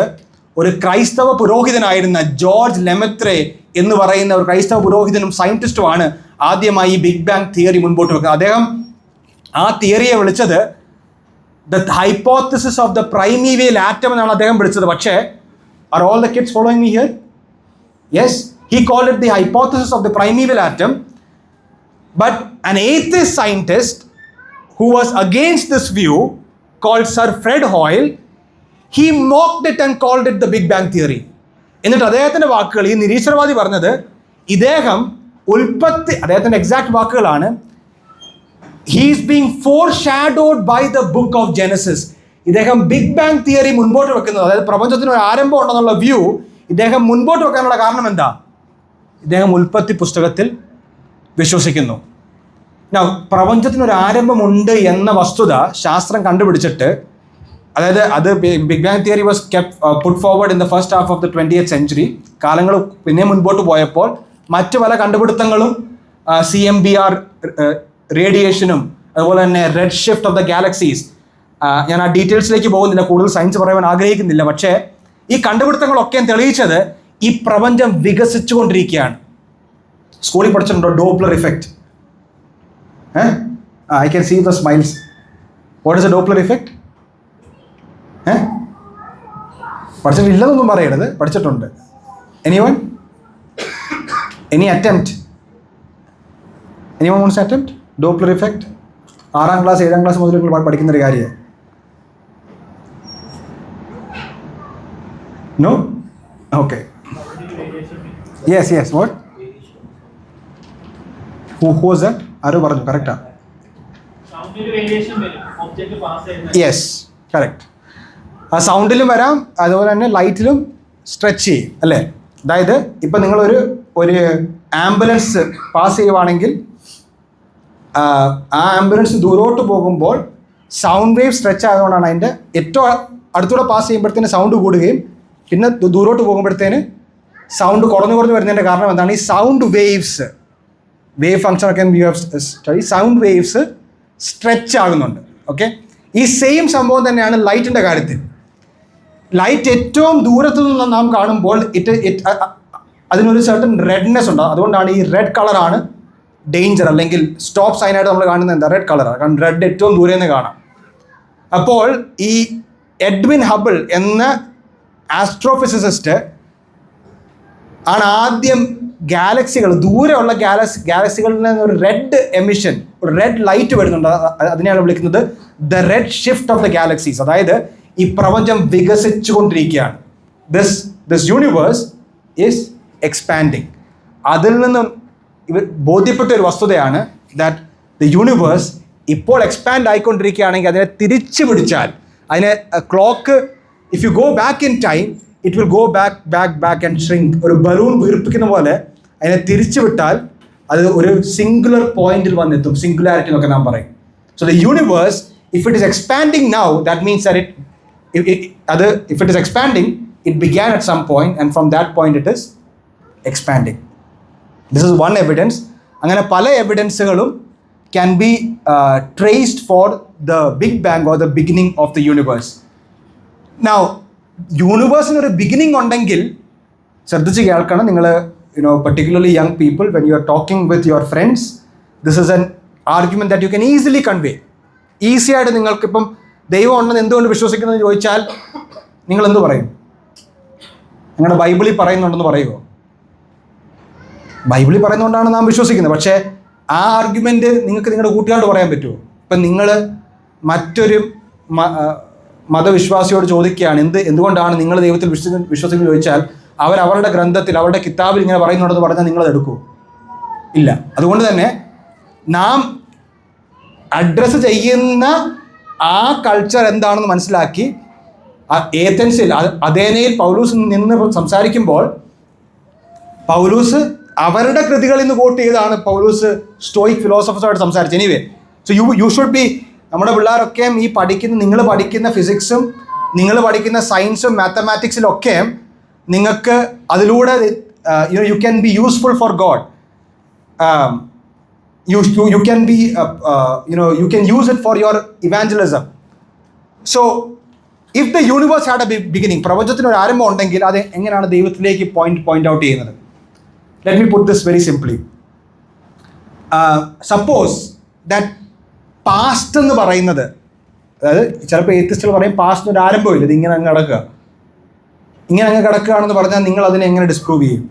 ഒരു ക്രൈസ്തവ പുരോഹിതനായിരുന്ന ജോർജ് ലെമെത്രെ എന്ന് പറയുന്ന ഒരു ക്രൈസ്തവ പുരോഹിതനും സയൻറ്റിസ്റ്റുമാണ് ആദ്യമായി ഈ ബിഗ് ബാങ് തിയറി മുൻപോട്ട് വെക്കുന്നത്. അദ്ദേഹം ആ തിയറിയെ വിളിച്ചത് the hypothesis of the primeval atom എന്നാണ് അദ്ദേഹം വിളിച്ചത്. പക്ഷേ are all the kids following me here? Yes, he called it the hypothesis of the primeval atom. But an atheist scientist who was against this view, called Sir Fred Hoyle, he mocked it and called it the Big Bang Theory. എന്നിട്ട് അദ്ദേഹത്തിൻ്റെ വാക്കുകൾ, ഈ നിരീശ്വരവാദി പറഞ്ഞത്, അദ്ദേഹത്തിൻ്റെ exact വാക്കുകളാണ്, he is being foreshadowed by the book of Genesis. ഇദ്ദേഹം big bang theory മുൻപോട്ട് വെക്കുന്നത്, അതായത് പ്രപഞ്ചത്തിന് ഒരു ആരംഭം ഉണ്ടെന്നുള്ള വ്യൂ ഇദ്ദേഹം മുൻപോട്ട് വെക്കാനുള്ള കാരണം എന്താ? ഇദ്ദേഹം ഉൽപ്പത്തി പുസ്തകത്തിൽ വിശ്വസിക്കുന്നു. പ്രപഞ്ചത്തിനൊരു ആരംഭമുണ്ട് എന്ന വസ്തുത ശാസ്ത്രം കണ്ടുപിടിച്ചിട്ട്, അതായത് അത് big bang theory was put forward in the first half of the 20th century. കാലങ്ങൾ പിന്നെ മുൻപോട്ട് പോയപ്പോൾ മറ്റു പല കണ്ടുപിടുത്തങ്ങളും, CMBR റേഡിയേഷനും അതുപോലെ തന്നെ red shift of the galaxies, ഞാൻ ആ ഡീറ്റെയിൽസിലേക്ക് പോകുന്നില്ല, കൂടുതൽ സയൻസ് പറയാൻ ആഗ്രഹിക്കുന്നില്ല. പക്ഷേ ഈ കണ്ടുപിടുത്തങ്ങളൊക്കെ തെളിയിച്ചത് ഈ പ്രപഞ്ചം വികസിച്ചുകൊണ്ടിരിക്കുകയാണ്. സ്കൂളിൽ പഠിച്ചിട്ടുണ്ടോ Doppler effect? I can see the smiles. What is a Doppler effect? പഠിച്ചിട്ടില്ലെന്നൊന്നും പറയരുത്, പഠിച്ചിട്ടുണ്ട്. Anyone? Any attempt? Anyone wants to attempt? Doppler effect? 6ാം class 7ാം class മുതൽ നിങ്ങൾ പഠിക്കുന്നൊരു കാര്യമാണ്. No? Okay. Yes. What? Who was that? ആരോ പറഞ്ഞു, കറക്റ്റാ? Yes, correct. ആ സൗണ്ടിലും വരാം, അതുപോലെ തന്നെ ലൈറ്റിലും സ്ട്രെച്ച് ചെയ്യും, അല്ലേ? അതായത് ഇപ്പം നിങ്ങളൊരു ആംബുലൻസ് പാസ് ചെയ്യുവാണെങ്കിൽ ആ ആംബുലൻസ് ദൂരോട്ട് പോകുമ്പോൾ സൗണ്ട് വേവ് സ്ട്രെച്ച് ആയതുകൊണ്ടാണ് അതിൻ്റെ ഏറ്റവും അടുത്തൂടെ പാസ് ചെയ്യുമ്പോഴത്തേന് സൗണ്ട് കൂടുകയും പിന്നെ ദൂരോട്ട് പോകുമ്പോഴത്തേന് സൗണ്ട് കുറഞ്ഞു വരുന്നതിൻ്റെ കാരണം എന്താണ്? ഈ സൗണ്ട് വേവ്സ്, വേവ് ഫങ്ഷൻ ഒക്കെ you have study, sound waves stretch ആകുന്നുണ്ട്. ഓക്കെ, ഈ സെയിം സംഭവം തന്നെയാണ് ലൈറ്റിൻ്റെ കാര്യത്തിൽ. ലൈറ്റ് ഏറ്റവും ദൂരത്തു നിന്ന് നാം കാണുമ്പോൾ അതിനൊരു സർട്ടൻ റെഡ്നെസ് ഉണ്ട്. അതുകൊണ്ടാണ് ഈ റെഡ് കളറാണ് ഡേഞ്ചർ, അല്ലെങ്കിൽ സ്റ്റോപ്പ് സൈനായിട്ട് നമ്മൾ കാണുന്നത് എന്താ? റെഡ് കളറാണ്. കാരണം റെഡ് ഏറ്റവും ദൂരെ നിന്ന് കാണാം. അപ്പോൾ ഈ എഡ്വിൻ ഹബിൾ എന്ന ആസ്ട്രോഫിസിസിസ്റ്റ് ആണ് ആദ്യം ഗാലക്സികൾ, ദൂരെയുള്ള ഗാലക്സികളിൽ നിന്ന് ഒരു റെഡ് എമിഷൻ, ഒരു റെഡ് ലൈറ്റ് വരുന്നുണ്ട്. അതിനെയാണ് വിളിക്കുന്നത് the red shift of the galaxies. അതായത് ഈ പ്രപഞ്ചം വികസിച്ചുകൊണ്ടിരിക്കുകയാണ്. This universe is expanding. അതിൽ നിന്നും ബോധ്യപ്പെട്ട ഒരു വസ്തുതയാണ് ദാറ്റ് ദ യൂണിവേഴ്സ് ഇപ്പോൾ എക്സ്പാൻഡ് ആയിക്കൊണ്ടിരിക്കുകയാണെങ്കിൽ അതിനെ തിരിച്ചു പിടിച്ചാൽ, അതിനെ clock if you go back in time it will go back and shrink. ഒരു ബലൂൺ വീർപ്പിക്കുന്ന പോലെ അതിനെ തിരിച്ചു വിട്ടാൽ അത് ഒരു സിംഗുലർ പോയിന്റിൽ വന്നെത്തും. സിംഗുലാരിറ്റി എന്നൊക്കെ നാം പറയും. So the universe if it is expanding now, that means that if it is expanding, it began at some point and from that point it is expanding. This is one evidence. അങ്ങനെ പല എവിഡൻസുകളും can be traced for the Big Bang or the beginning of the universe. Now, യൂണിവേഴ്സിനൊരു beginning ഉണ്ടെങ്കിൽ ശ്രദ്ധിച്ച് കേൾക്കണം നിങ്ങൾ, particularly young people, when you are talking with your friends, this is an argument that you can easily convey. Easy ആയിട്ട് നിങ്ങൾക്കിപ്പം ദൈവം ഉണ്ടെന്ന് എന്തുകൊണ്ട് വിശ്വസിക്കുന്നത് ചോദിച്ചാൽ നിങ്ങൾ എന്ത് പറയും? നിങ്ങളുടെ ബൈബിളിൽ പറയുന്നുണ്ടെന്ന് പറയുമോ? ബൈബിളിൽ പറയുന്നതുകൊണ്ടാണ് നാം വിശ്വസിക്കുന്നത്. പക്ഷേ ആ ആർഗ്യുമെൻറ്റ് നിങ്ങൾക്ക് നിങ്ങളുടെ കൂട്ടുകാരോട് പറയാൻ പറ്റുമോ? ഇപ്പം നിങ്ങൾ മറ്റൊരു മതവിശ്വാസിയോട് ചോദിക്കുകയാണ് എന്തുകൊണ്ടാണ് നിങ്ങൾ ദൈവത്തിൽ വിശ്വസിക്കുന്നത് ചോദിച്ചാൽ അവരുടെ ഗ്രന്ഥത്തിൽ, അവരുടെ കിതാബിൽ ഇങ്ങനെ പറയുന്നുണ്ടെന്ന് പറഞ്ഞാൽ നിങ്ങളത് എടുക്കുമോ? ഇല്ല. അതുകൊണ്ട് തന്നെ നാം അഡ്രസ്സ് ചെയ്യുന്ന ആ കൾച്ചർ എന്താണെന്ന് മനസ്സിലാക്കി ഏഥൻസിൽ, അതേനയിൽ പൗലൂസ് നിന്ന് സംസാരിക്കുമ്പോൾ പൗലൂസ് അവരുടെ കൃതികളിൽ നിന്ന് കോട്ട് ചെയ്താണ് പൗലൂസ് സ്റ്റോയിക് ഫിലോസഫേഴ്സായിട്ട് സംസാരിച്ചത്. Anyway, so you should be, നമ്മുടെ പിള്ളേരൊക്കെ ഈ നിങ്ങൾ പഠിക്കുന്ന ഫിസിക്സും നിങ്ങൾ പഠിക്കുന്ന സയൻസും മാത്തമാറ്റിക്സിലൊക്കെ നിങ്ങൾക്ക് അതിലൂടെ you can be useful for God. You can be you can use it for your evangelism. So if the universe had a beginning, പ്രപഞ്ചത്തിന് ഒരു ആരംഭം ഉണ്ടെങ്കിൽ അത് എങ്ങനെയാണ് ദൈവത്തിലേക്ക് പോയിന്റ് ഔട്ട് ചെയ്യുന്നത്? Let me put this very simply. Suppose that past എന്ന് പറയുന്നത്, അതായത് ചിലപ്പോൾ ഏത്തിസ്റ്റുകൾ പറയും പാസ്റ്റിന് ഒരു ആരംഭമില്ല, ഇത് ഇങ്ങനെ അങ്ങ് കിടക്കുകയാണെന്ന് പറഞ്ഞാൽ നിങ്ങൾ അതിനെ എങ്ങനെ ഡിസ്പ്രൂവ് ചെയ്യും?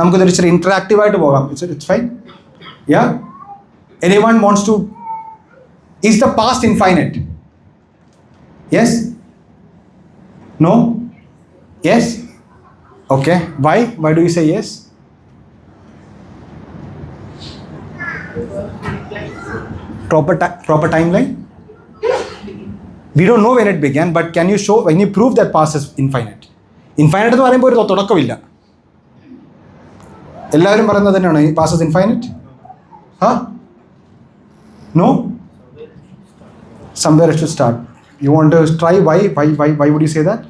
നമുക്കിതൊരു ഇച്ചിരി ഇൻറ്ററാക്റ്റീവായിട്ട് പോകാം. It's fine. Yeah? Anyone wants to? Is the past infinite? Yes? No? Yes? Okay. Why? Why do you say yes? Proper timeline? We don't know when it began, but can you show, when you prove that past is infinite? Infinite എന്ന് പറയുമ്പോൾ ഒരു തുടക്കമില്ല. എല്ലാവരും പറയുന്നത് തന്നെയാണ് past is infinite? Huh? No? Somewhere it should start. You want to try? Why would you say that?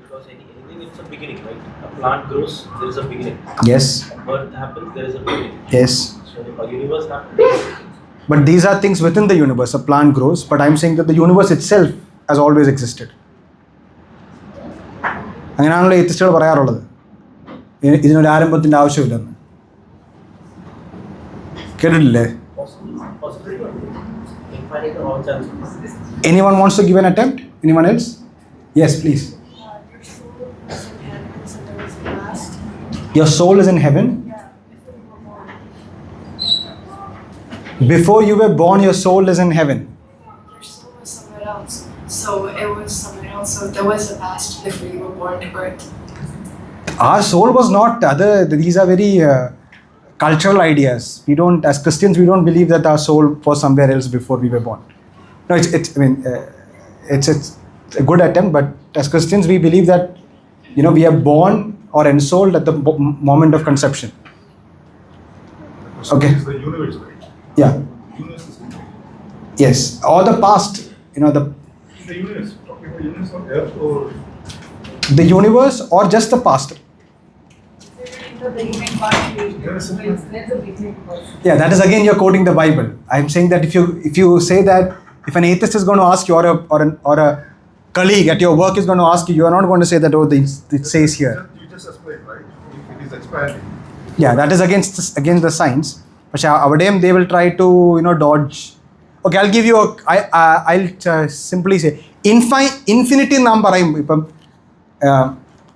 Because anything is a beginning, right? A plant grows, there is a beginning. Yes. A birth happens, there is a beginning. Yes. So a universe happens. But these are things within the universe. A plant grows, but I'm saying that the universe itself has always existed. അങ്ങനെയാണല്ലോ എത്തിസ്റ്റുകൾ പറയാറുള്ളത്, ഇതിനൊരു ആരംഭത്തിൻ്റെ ആവശ്യമില്ലെന്ന്. കേട്ടിട്ടില്ലേ? Anyone wants to give an attempt? Anyone else? Yes, please. Your soul is in heaven? Before you were born, your soul is in heaven. Your soul was somewhere else. So it was somewhere else. So there was a past before you were born to earth. Our soul was not other. These are very cultural ideas. We don't, as Christians, we don't believe that our soul was somewhere else before we were born. No, it's a good attempt, but as Christians, we believe that we are born or ensouled at the moment of conception. So Okay. It's the universe, right? Yeah. Universe Yes, or the past, The universe, talking about universe on earth or the universe or just the past. Yeah, that is again you're quoting the Bible. I'm saying that if you say that if an atheist is going to ask you or a colleague at your work is going to ask you, you are not going to say that it says here. you just explained, right? If it is expanding. Yeah, that is against the science. പക്ഷെ അവിടെയും they will try to dodge. Okay, I'll give you I'll simply say infinity നാം പറയും. ഇപ്പം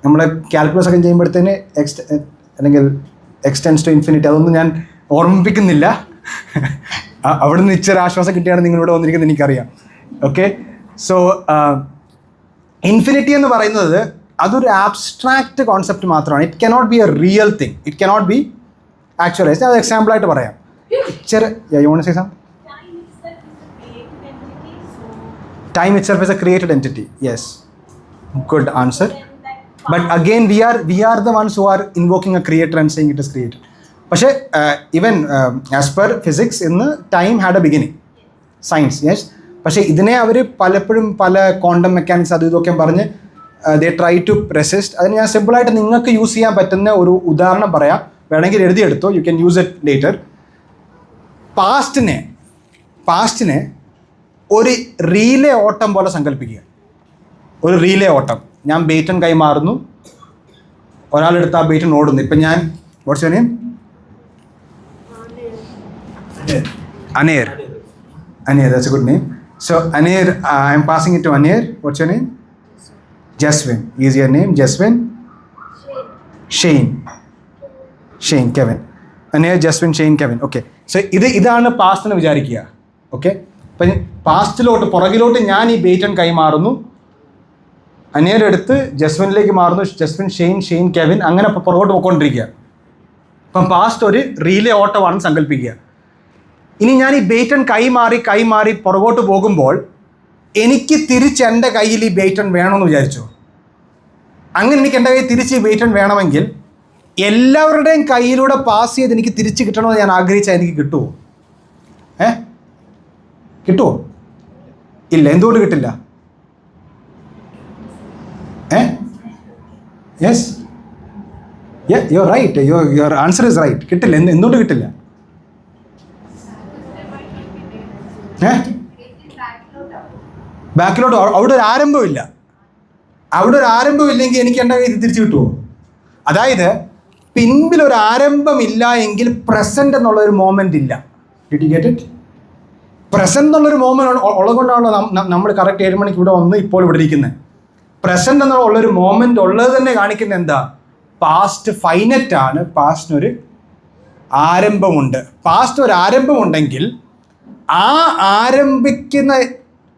നമ്മൾ calculus ഒക്കെ ചെയ്യുമ്പോഴത്തേന് അല്ലെങ്കിൽ extends to infinity അതൊന്നും ഞാൻ ഓർമ്മിപ്പിക്കുന്നില്ല. അവിടെ നിന്ന് ഇച്ചിരി ആശ്വാസം കിട്ടിയാണ് നിങ്ങളിവിടെ വന്നിരിക്കുന്നത് എനിക്കറിയാം. ഓക്കെ, സോ ഇൻഫിനിറ്റി എന്ന് പറയുന്നത് അതൊരു ആബ്സ്ട്രാക്റ്റ് കോൺസെപ്റ്റ് മാത്രമാണ്. It cannot be A real thing, it cannot be actualised. അത് എക്സാമ്പിളായിട്ട് പറയാം. You want to say something? Time itself is a created entity. Yes, good answer. But again, we are the ones who are invoking a creator and saying it is created. പക്ഷേ even as per physics, time had a beginning. Science, yes. പക്ഷേ ഇതിനെ അവർ പലപ്പോഴും പല quantum mechanics അത് ഇതൊക്കെ പറഞ്ഞ് they try to resist. അതിന് ഞാൻ സിമ്പിളായിട്ട് നിങ്ങൾക്ക് യൂസ് ചെയ്യാൻ പറ്റുന്ന ഒരു ഉദാഹരണം പറയാം. വേണമെങ്കിൽ എഴുതിയെടുത്തോ, you can use it later. പാസ്റ്റിനെ ഒരു റീലേ ഓട്ടം പോലെ സങ്കല്പിക്കുക. ഒരു റീലേ ഓട്ടം. ഞാൻ ബേറ്റൺ കൈമാറുന്നു, ഒരാളെടുത്ത് ആ ബേറ്റൺ ഓടുന്നു. ഇപ്പം ഞാൻ what's your name? Aner, that's a good name. So Aner, I am passing it to Aner. What's your name? Jaswin. Is your name Jaswin? Shane, Kevin. Aner, Jaswin, Shane, Kevin. Okay. So ഇതാണ് past എന്ന് വിചാരിക്കുക. Okay, അപ്പം പുറകിലോട്ട് ഞാൻ ഈ ബേറ്റൺ കൈമാറുന്നു, അനേർ എടുത്ത് ജസ്വിനിലേക്ക് മാറുന്നു, ജസ്വിൻ, ഷെയ്ൻ, കെവിൻ, അങ്ങനെ പുറകോട്ട് പോയിക്കൊണ്ടിരിക്കുക. അപ്പം പാസ്റ്റ് ഒരു റീലേ ഓട്ടമാണെന്ന് സങ്കല്പിക്കുക. ഇനി ഞാൻ ഈ ബേറ്റൺ കൈമാറി പുറകോട്ട് പോകുമ്പോൾ എനിക്ക് തിരിച്ച് എൻ്റെ കയ്യിൽ ഈ ബേറ്റൺ വേണമെന്ന് വിചാരിച്ചു. അങ്ങനെ എനിക്ക് എൻ്റെ കയ്യിൽ തിരിച്ച് ഈ ബേറ്റൺ വേണമെങ്കിൽ എല്ലാവരുടെയും കയ്യിലൂടെ പാസ് ചെയ്ത് എനിക്ക് തിരിച്ച് കിട്ടണമെന്ന് ഞാൻ ആഗ്രഹിച്ചാൽ എനിക്ക് കിട്ടുമോ? കിട്ടുമോ? ഇല്ല. എന്തുകൊണ്ട് കിട്ടില്ല? Yes, you are right, your answer is right. കിട്ടില്ല. എന്തുകൊണ്ട് കിട്ടില്ല? ബാക്കിലോട്ട് അവിടെ ഒരു ആരംഭമില്ല. എനിക്ക് എൻ്റെ കയ്യിൽ തിരിച്ചു കിട്ടുമോ? അതായത് പിൻപിലൊരു ആരംഭമില്ല എങ്കിൽ പ്രസൻറ്റ് എന്നുള്ളൊരു മോമെൻ്റ് ഇല്ല. Did you get it? Present എന്നുള്ളൊരു മോമെൻ്റ് ഉള്ളതുകൊണ്ടാണല്ലോ നമ്മൾ കറക്റ്റ് 7 മണിക്ക് ഇവിടെ വന്ന് ഇപ്പോൾ ഇവിടെ ഇരിക്കുന്നത്. പ്രസൻറ്റ് എന്നുള്ളൊരു മോമെൻ്റ് ഉള്ളത് തന്നെ കാണിക്കുന്നത് എന്താ? പാസ്റ്റ് ഫൈനറ്റ് ആണ്. പാസ്റ്റിനൊരു ആരംഭമുണ്ട്. പാസ്റ്റ് ഒരു ആരംഭമുണ്ടെങ്കിൽ ആ ആരംഭിക്കുന്ന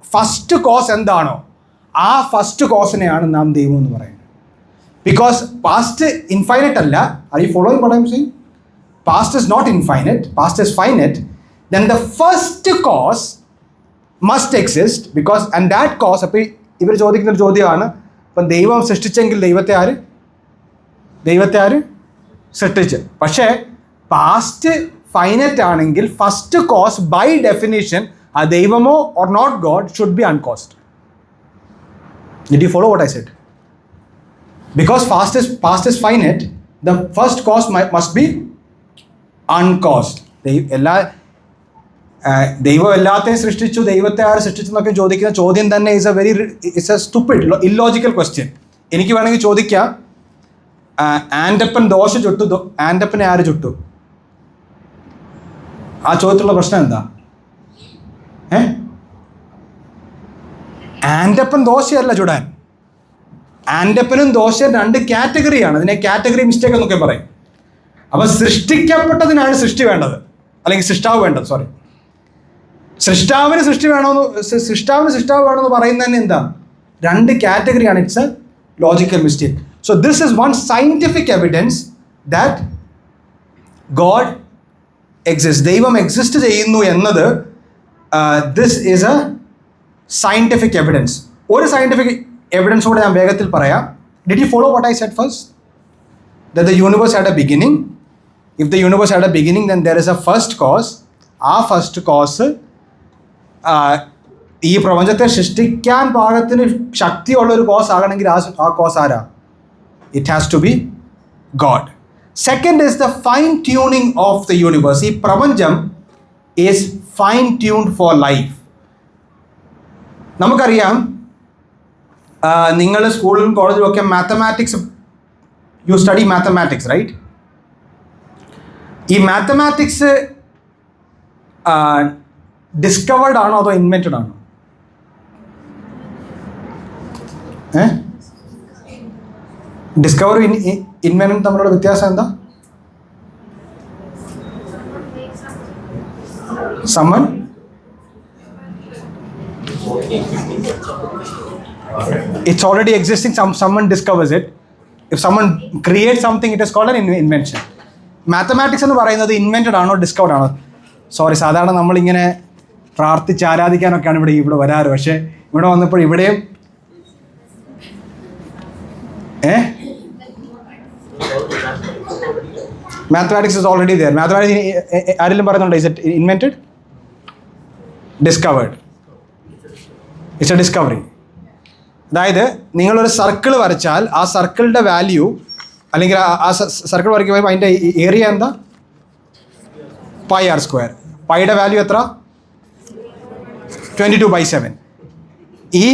ഫസ്റ്റ് കോസ് എന്താണോ ആ ഫസ്റ്റ് കോസിനെയാണ് നാം ദൈവം എന്ന് പറയുന്നത്. ബിക്കോസ് പാസ്റ്റ് ഇൻഫൈനറ്റ് അല്ല. Are you following what I am saying? Past is not infinite, past is finite. Then the first cause must exist because and that cause. അപ്പോൾ ഇവർ ചോദിക്കുന്ന ഒരു ചോദ്യമാണ്, ഇപ്പം ദൈവം സൃഷ്ടിച്ചെങ്കിൽ ദൈവത്തെ ആര് സൃഷ്ടിച്ച്? പക്ഷേ പാസ്റ്റ് ഫൈനറ്റ് ആണെങ്കിൽ ഫസ്റ്റ് കോസ് ബൈ ഡെഫിനിഷൻ ആ ദൈവമോ or not God should be uncaused. Did you follow what I said? Because past is finite, the first cause must be uncaused. ദൈവം എല്ലാത്തെയും സൃഷ്ടിച്ചു, ദൈവത്തെ ആര് സൃഷ്ടിച്ചു എന്നൊക്കെ ചോദിക്കുന്ന ചോദ്യം തന്നെ it's A stupid illogical question. എനിക്ക് വേണമെങ്കിൽ ചോദിക്കാം, ആൻഡപ്പൻ ദോശ ചുട്ടു, ആൻഡപ്പനെ ആര് ചുട്ടു? ആ ചോദ്യത്തിലുള്ള പ്രശ്നം എന്താ? ആൻഡപ്പൻ ദോശയല്ല ചുടാൻ. ആൻഡപ്പനും ദോശയും 2 കാറ്റഗറിയാണ്. അതിനെ കാറ്റഗറി മിസ്റ്റേക്ക് എന്നൊക്കെ പറയും. അപ്പം സൃഷ്ടിക്കപ്പെട്ടതിനാണ് സൃഷ്ടി വേണ്ടത്, അല്ലെങ്കിൽ സൃഷ്ടാവ് വേണ്ടത്. സൃഷ്ടാവിന് സൃഷ്ടാവ് വേണമെന്ന് പറയുന്നത് തന്നെ എന്താ? 2 കാറ്റഗറിയാണ്. It's a logical mistake. So this is one scientific evidence that God exist. ദൈവം എക്സിസ്റ്റ് ചെയ്യുന്നു എന്നത് this is a scientific evidence. ഒരു സയൻറ്റിഫിക് എവിഡൻസ് കൂടെ ഞാൻ വേഗത്തിൽ പറയാം. Did you follow what I said first? That the universe had a beginning. If the universe had a beginning, then there is a first cause. ആ first cos ഈ പ്രപഞ്ചത്തെ സൃഷ്ടിക്കാൻ പാകത്തിന് ശക്തിയുള്ള ഒരു കോസ് ആകണമെങ്കിൽ ആ കോസ് ആരാ? It has to be God. Second is the fine tuning of the universe. ഈ പ്രപഞ്ചം is fine tuned for life. നമുക്കറിയാം, നിങ്ങൾ സ്കൂളിലും കോളേജിലും ഒക്കെ mathematics, you study mathematics right? ഈ മാത്തമാറ്റിക്സ് ഡിസ്കവേർഡ് ആണോ അതോ ഇൻവെൻറ്റഡ് ആണോ? ഡിസ്കവറി ഇൻവെൻറ്റും തമ്മിലുള്ള വ്യത്യാസം എന്താ? someone it's already existing, someone discovers it. If someone creates something, it is called an invention. Mathematics എന്ന് പറയുന്നത് ഇൻവെൻറ്റഡ് ആണോ ഡിസ്കവർഡ് ആണോ? സോറി, സാധാരണ നമ്മളിങ്ങനെ പ്രാർത്ഥിച്ച് ആരാധിക്കാനൊക്കെയാണ് ഇവിടെ വരാറ്. പക്ഷേ ഇവിടെ വന്നപ്പോൾ ഇവിടെയും mathematics is already there. Mathematics ആരെങ്കിലും പറയുന്നുണ്ടോ is it invented? Discovered. It's a discovery. അതായത് നിങ്ങളൊരു സർക്കിൾ വരച്ചാൽ ആ സർക്കിളിൻ്റെ വാല്യൂ, അല്ലെങ്കിൽ ആ സർക്കിൾ വരയ്ക്കുമ്പോൾ അതിൻ്റെ ഏരിയ എന്താ? πr². പൈയുടെ വാല്യൂ എത്ര? 22/7. ഈ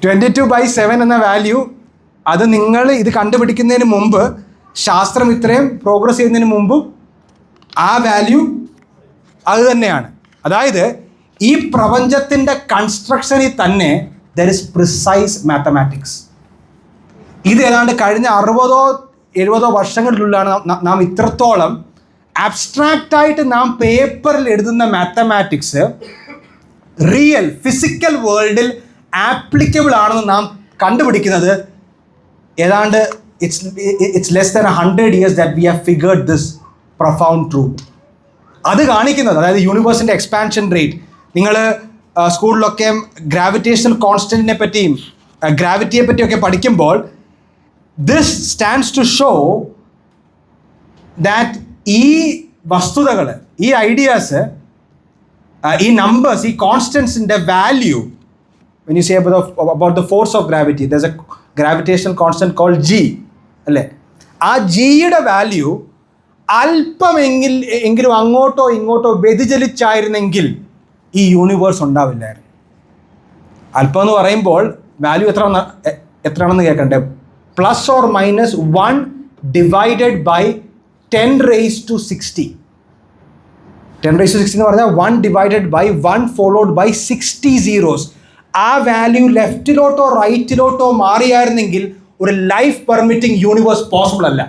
22/7 എന്ന വാല്യൂ, അത് നിങ്ങൾ ഇത് കണ്ടുപിടിക്കുന്നതിന് മുമ്പ്, ശാസ്ത്രം ഇത്രയും പ്രോഗ്രസ് ചെയ്യുന്നതിന് മുമ്പ് ആ വാല്യൂ അത് തന്നെയാണ്. അതായത് ഈ പ്രപഞ്ചത്തിൻ്റെ കൺസ്ട്രക്ഷനിൽ തന്നെ ദർ ഇസ് പ്രിസൈസ് മാത്തമാറ്റിക്സ്. ഇത് ഏതാണ്ട് കഴിഞ്ഞ 60-70 വർഷങ്ങളിലുള്ളിലാണ് നാം ഇത്രത്തോളം ആബ്സ്ട്രാക്റ്റായിട്ട് നാം പേപ്പറിൽ എഴുതുന്ന മാത്തമാറ്റിക്സ് റിയൽ ഫിസിക്കൽ വേൾഡിൽ ആപ്ലിക്കബിൾ ആണെന്ന് നാം കണ്ടുപിടിക്കുന്നത്. ഏതാണ്ട് it's less than 100 years that we have figured this profound truth. അത് കാണിക്കുന്നത്, അതായത് യൂണിവേഴ്സിൻ്റെ എക്സ്പാൻഷൻ റേറ്റ്. നിങ്ങൾ സ്കൂളിലൊക്കെ ഗ്രാവിറ്റേഷണൽ കോൺസ്റ്റൻറ്റിനെ പറ്റിയും ഗ്രാവിറ്റിയെ പറ്റിയൊക്കെ പഠിക്കുമ്പോൾ this stands to show that ഈ വസ്തുതകൾ, ഈ ഐഡിയാസ്, ഈ നമ്പേഴ്സ്, ഈ കോൺസ്റ്റൻസിൻ്റെ value, when you say about the force of gravity, there's a gravitational constant called g, അല്ലേ? ആ ജിയുടെ വാല്യൂ അല്പമെങ്കിലും അങ്ങോട്ടോ ഇങ്ങോട്ടോ വ്യതിചലിച്ചായിരുന്നെങ്കിൽ ഈ യൂണിവേഴ്സ് ഉണ്ടാവില്ലായിരുന്നു. അല്പം എന്ന് പറയുമ്പോൾ വാല്യൂ എത്രയാണെന്ന് കേൾക്കണ്ടേ? ±1 divided by 10⁻60. 10⁻60 എന്ന് പറഞ്ഞാൽ 1 divided by 1 followed by 60 zeros. ആ വാല്യൂ ലെഫ്റ്റിലോട്ടോ റൈറ്റിലോട്ടോ മാറിയായിരുന്നെങ്കിൽ ഒരു ലൈഫ് പെർമിറ്റിംഗ് യൂണിവേഴ്സ് പോസിബിൾ അല്ല.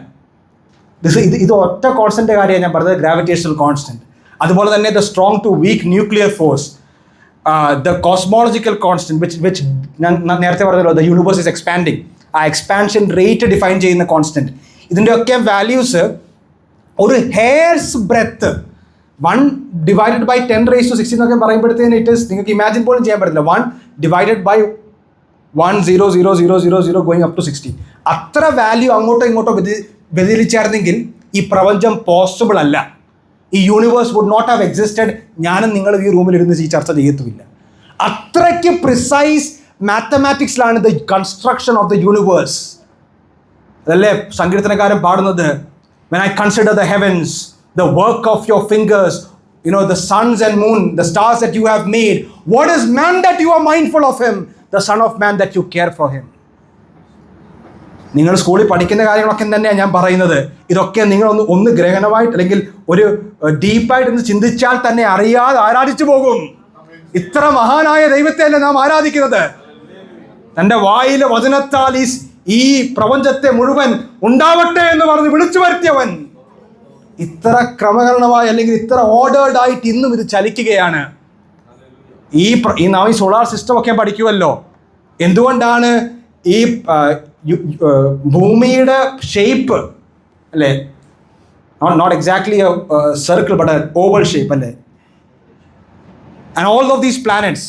ഇത് ഒറ്റ കോൺസ്റ്റൻ്റെ കാര്യമാണ് ഞാൻ പറഞ്ഞത്, ഗ്രാവിറ്റേഷണൽ കോൺസ്റ്റൻറ്റ്. അതുപോലെ തന്നെ the strong two weak nuclear force, the cosmological constant which ഞാൻ നേരത്തെ പറഞ്ഞല്ലോ, ദ യൂണിവേഴ്സ് ഇസ് എക്സ്പാൻഡിങ്. ആ എക്സ്പാൻഷൻ റേറ്റ് ഡിഫൈൻ ചെയ്യുന്ന കോൺസ്റ്റൻറ്റ്. ഇതിൻ്റെയൊക്കെ വാല്യൂസ് ഒരു ഹെയർസ് ബ്രെത്ത് 1 divided by 10⁻60 എന്നൊക്കെ പറയുമ്പോഴത്തേന് നിങ്ങൾക്ക് ഇമാജിൻ പോലും ചെയ്യാൻ പറ്റില്ല. 1 divided by 1000000 going up to 60. അത്ര വാല്യൂ അങ്ങോട്ടോ ഇങ്ങോട്ടോ വ്യതിചലിച്ചായിരുന്നെങ്കിൽ ഈ പ്രപഞ്ചം പോസിബിൾ അല്ല. ഈ universe would not have existed. ഞാനും നിങ്ങൾ ഈ റൂമിലിരുന്ന് ഈ ചർച്ച ചെയ്യത്തുമില്ല. അത്രയ്ക്ക് പ്രിസൈസ് മാത്തമാറ്റിക്സിലാണ് the construction of the universe. അതല്ലേ സങ്കീർത്തനക്കാരൻ പാടുന്നത്, when I consider the heavens, the work of your fingers, the suns and moon, the stars that you have made, what is man that you are mindful of him, the son of man that you care for him. നിങ്ങൾ സ്കൂളിൽ പഠിക്കുന്ന കാര്യങ്ങളൊക്കെ തന്നെയാണ് ഞാൻ പറയുന്നത്. ഇതൊക്കെ നിങ്ങൾ ഒന്ന് ഗ്രഹണമായിട്ട് അല്ലെങ്കിൽ ഒരു ഡീപ്പായിട്ട് ഒന്ന് ചിന്തിച്ചാൽ തന്നെ അറിയാതെ ആരാധിച്ചു പോകും. ഇത്ര മഹാനായ ദൈവത്തെയല്ലേ നാം ആരാധിക്കുന്നത്. തൻ്റെ വായിലെ വചനത്താൽ ഈ പ്രപഞ്ചത്തെ മുഴുവൻ ഉണ്ടാവട്ടെ എന്ന് പറഞ്ഞ് വിളിച്ചു വരുത്തിയവൻ. ഇത്ര ക്രമകരണമായി അല്ലെങ്കിൽ ഇത്ര ഓർഡേർഡ് ആയിട്ട് ഇന്നും ഇത് ചലിക്കുകയാണ്. നാം ഈ സോളാർ സിസ്റ്റം ഒക്കെ പഠിക്കുമല്ലോ. എന്തുകൊണ്ടാണ് ഈ ഭൂമിയുടെ ഷേപ്പ്, അല്ലേ, not exactly circle but oval shape, അല്ലേ, and all of these planets,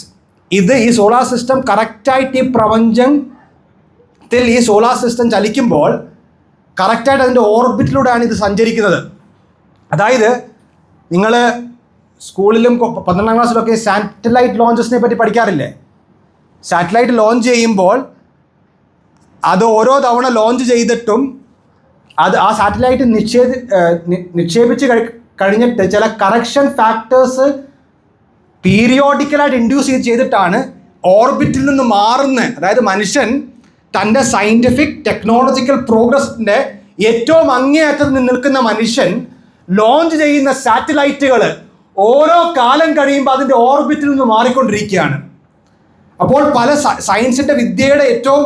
ഇത് ഈ സോളാർ സിസ്റ്റം കറക്റ്റായിട്ട് ഈ പ്രപഞ്ചത്തിൽ ഈ സോളാർ സിസ്റ്റം ചലിക്കുമ്പോൾ കറക്റ്റായിട്ട് അതിൻ്റെ ഓർബിറ്റിലൂടെയാണ് ഇത് സഞ്ചരിക്കുന്നത്. അതായത് നിങ്ങൾ സ്കൂളിലും 12ാം ക്ലാസ്സിലൊക്കെ സാറ്റലൈറ്റ് ലോഞ്ചസിനെ പറ്റി പഠിക്കാറില്ലേ? സാറ്റലൈറ്റ് ലോഞ്ച് ചെയ്യുമ്പോൾ അത് ഓരോ തവണ ലോഞ്ച് ചെയ്തിട്ടും ആ സാറ്റലൈറ്റ് നിക്ഷേപിച്ച് കഴിഞ്ഞിട്ട് ചില കറക്ഷൻ ഫാക്ടേഴ്സ് പീരിയോഡിക്കലായിട്ട് ഇൻഡ്യൂസ് ചെയ്തിട്ടാണ് ഓർബിറ്റിൽ നിന്ന് മാറുന്നത്. അതായത് മനുഷ്യൻ തൻ്റെ സയൻറ്റിഫിക് ടെക്നോളജിക്കൽ പ്രോഗ്രസിൻ്റെ ഏറ്റവും അങ്ങേയറ്റത്ത് നിൽക്കുന്ന മനുഷ്യൻ ലോഞ്ച് ചെയ്യുന്ന സാറ്റലൈറ്റുകൾ ഓരോ കാലം കഴിയുമ്പോൾ അതിൻ്റെ ഓർബിറ്റിൽ നിന്ന് മാറിക്കൊണ്ടിരിക്കുകയാണ്. അപ്പോൾ പല സയൻസിൻ്റെ വിദ്യയുടെ ഏറ്റവും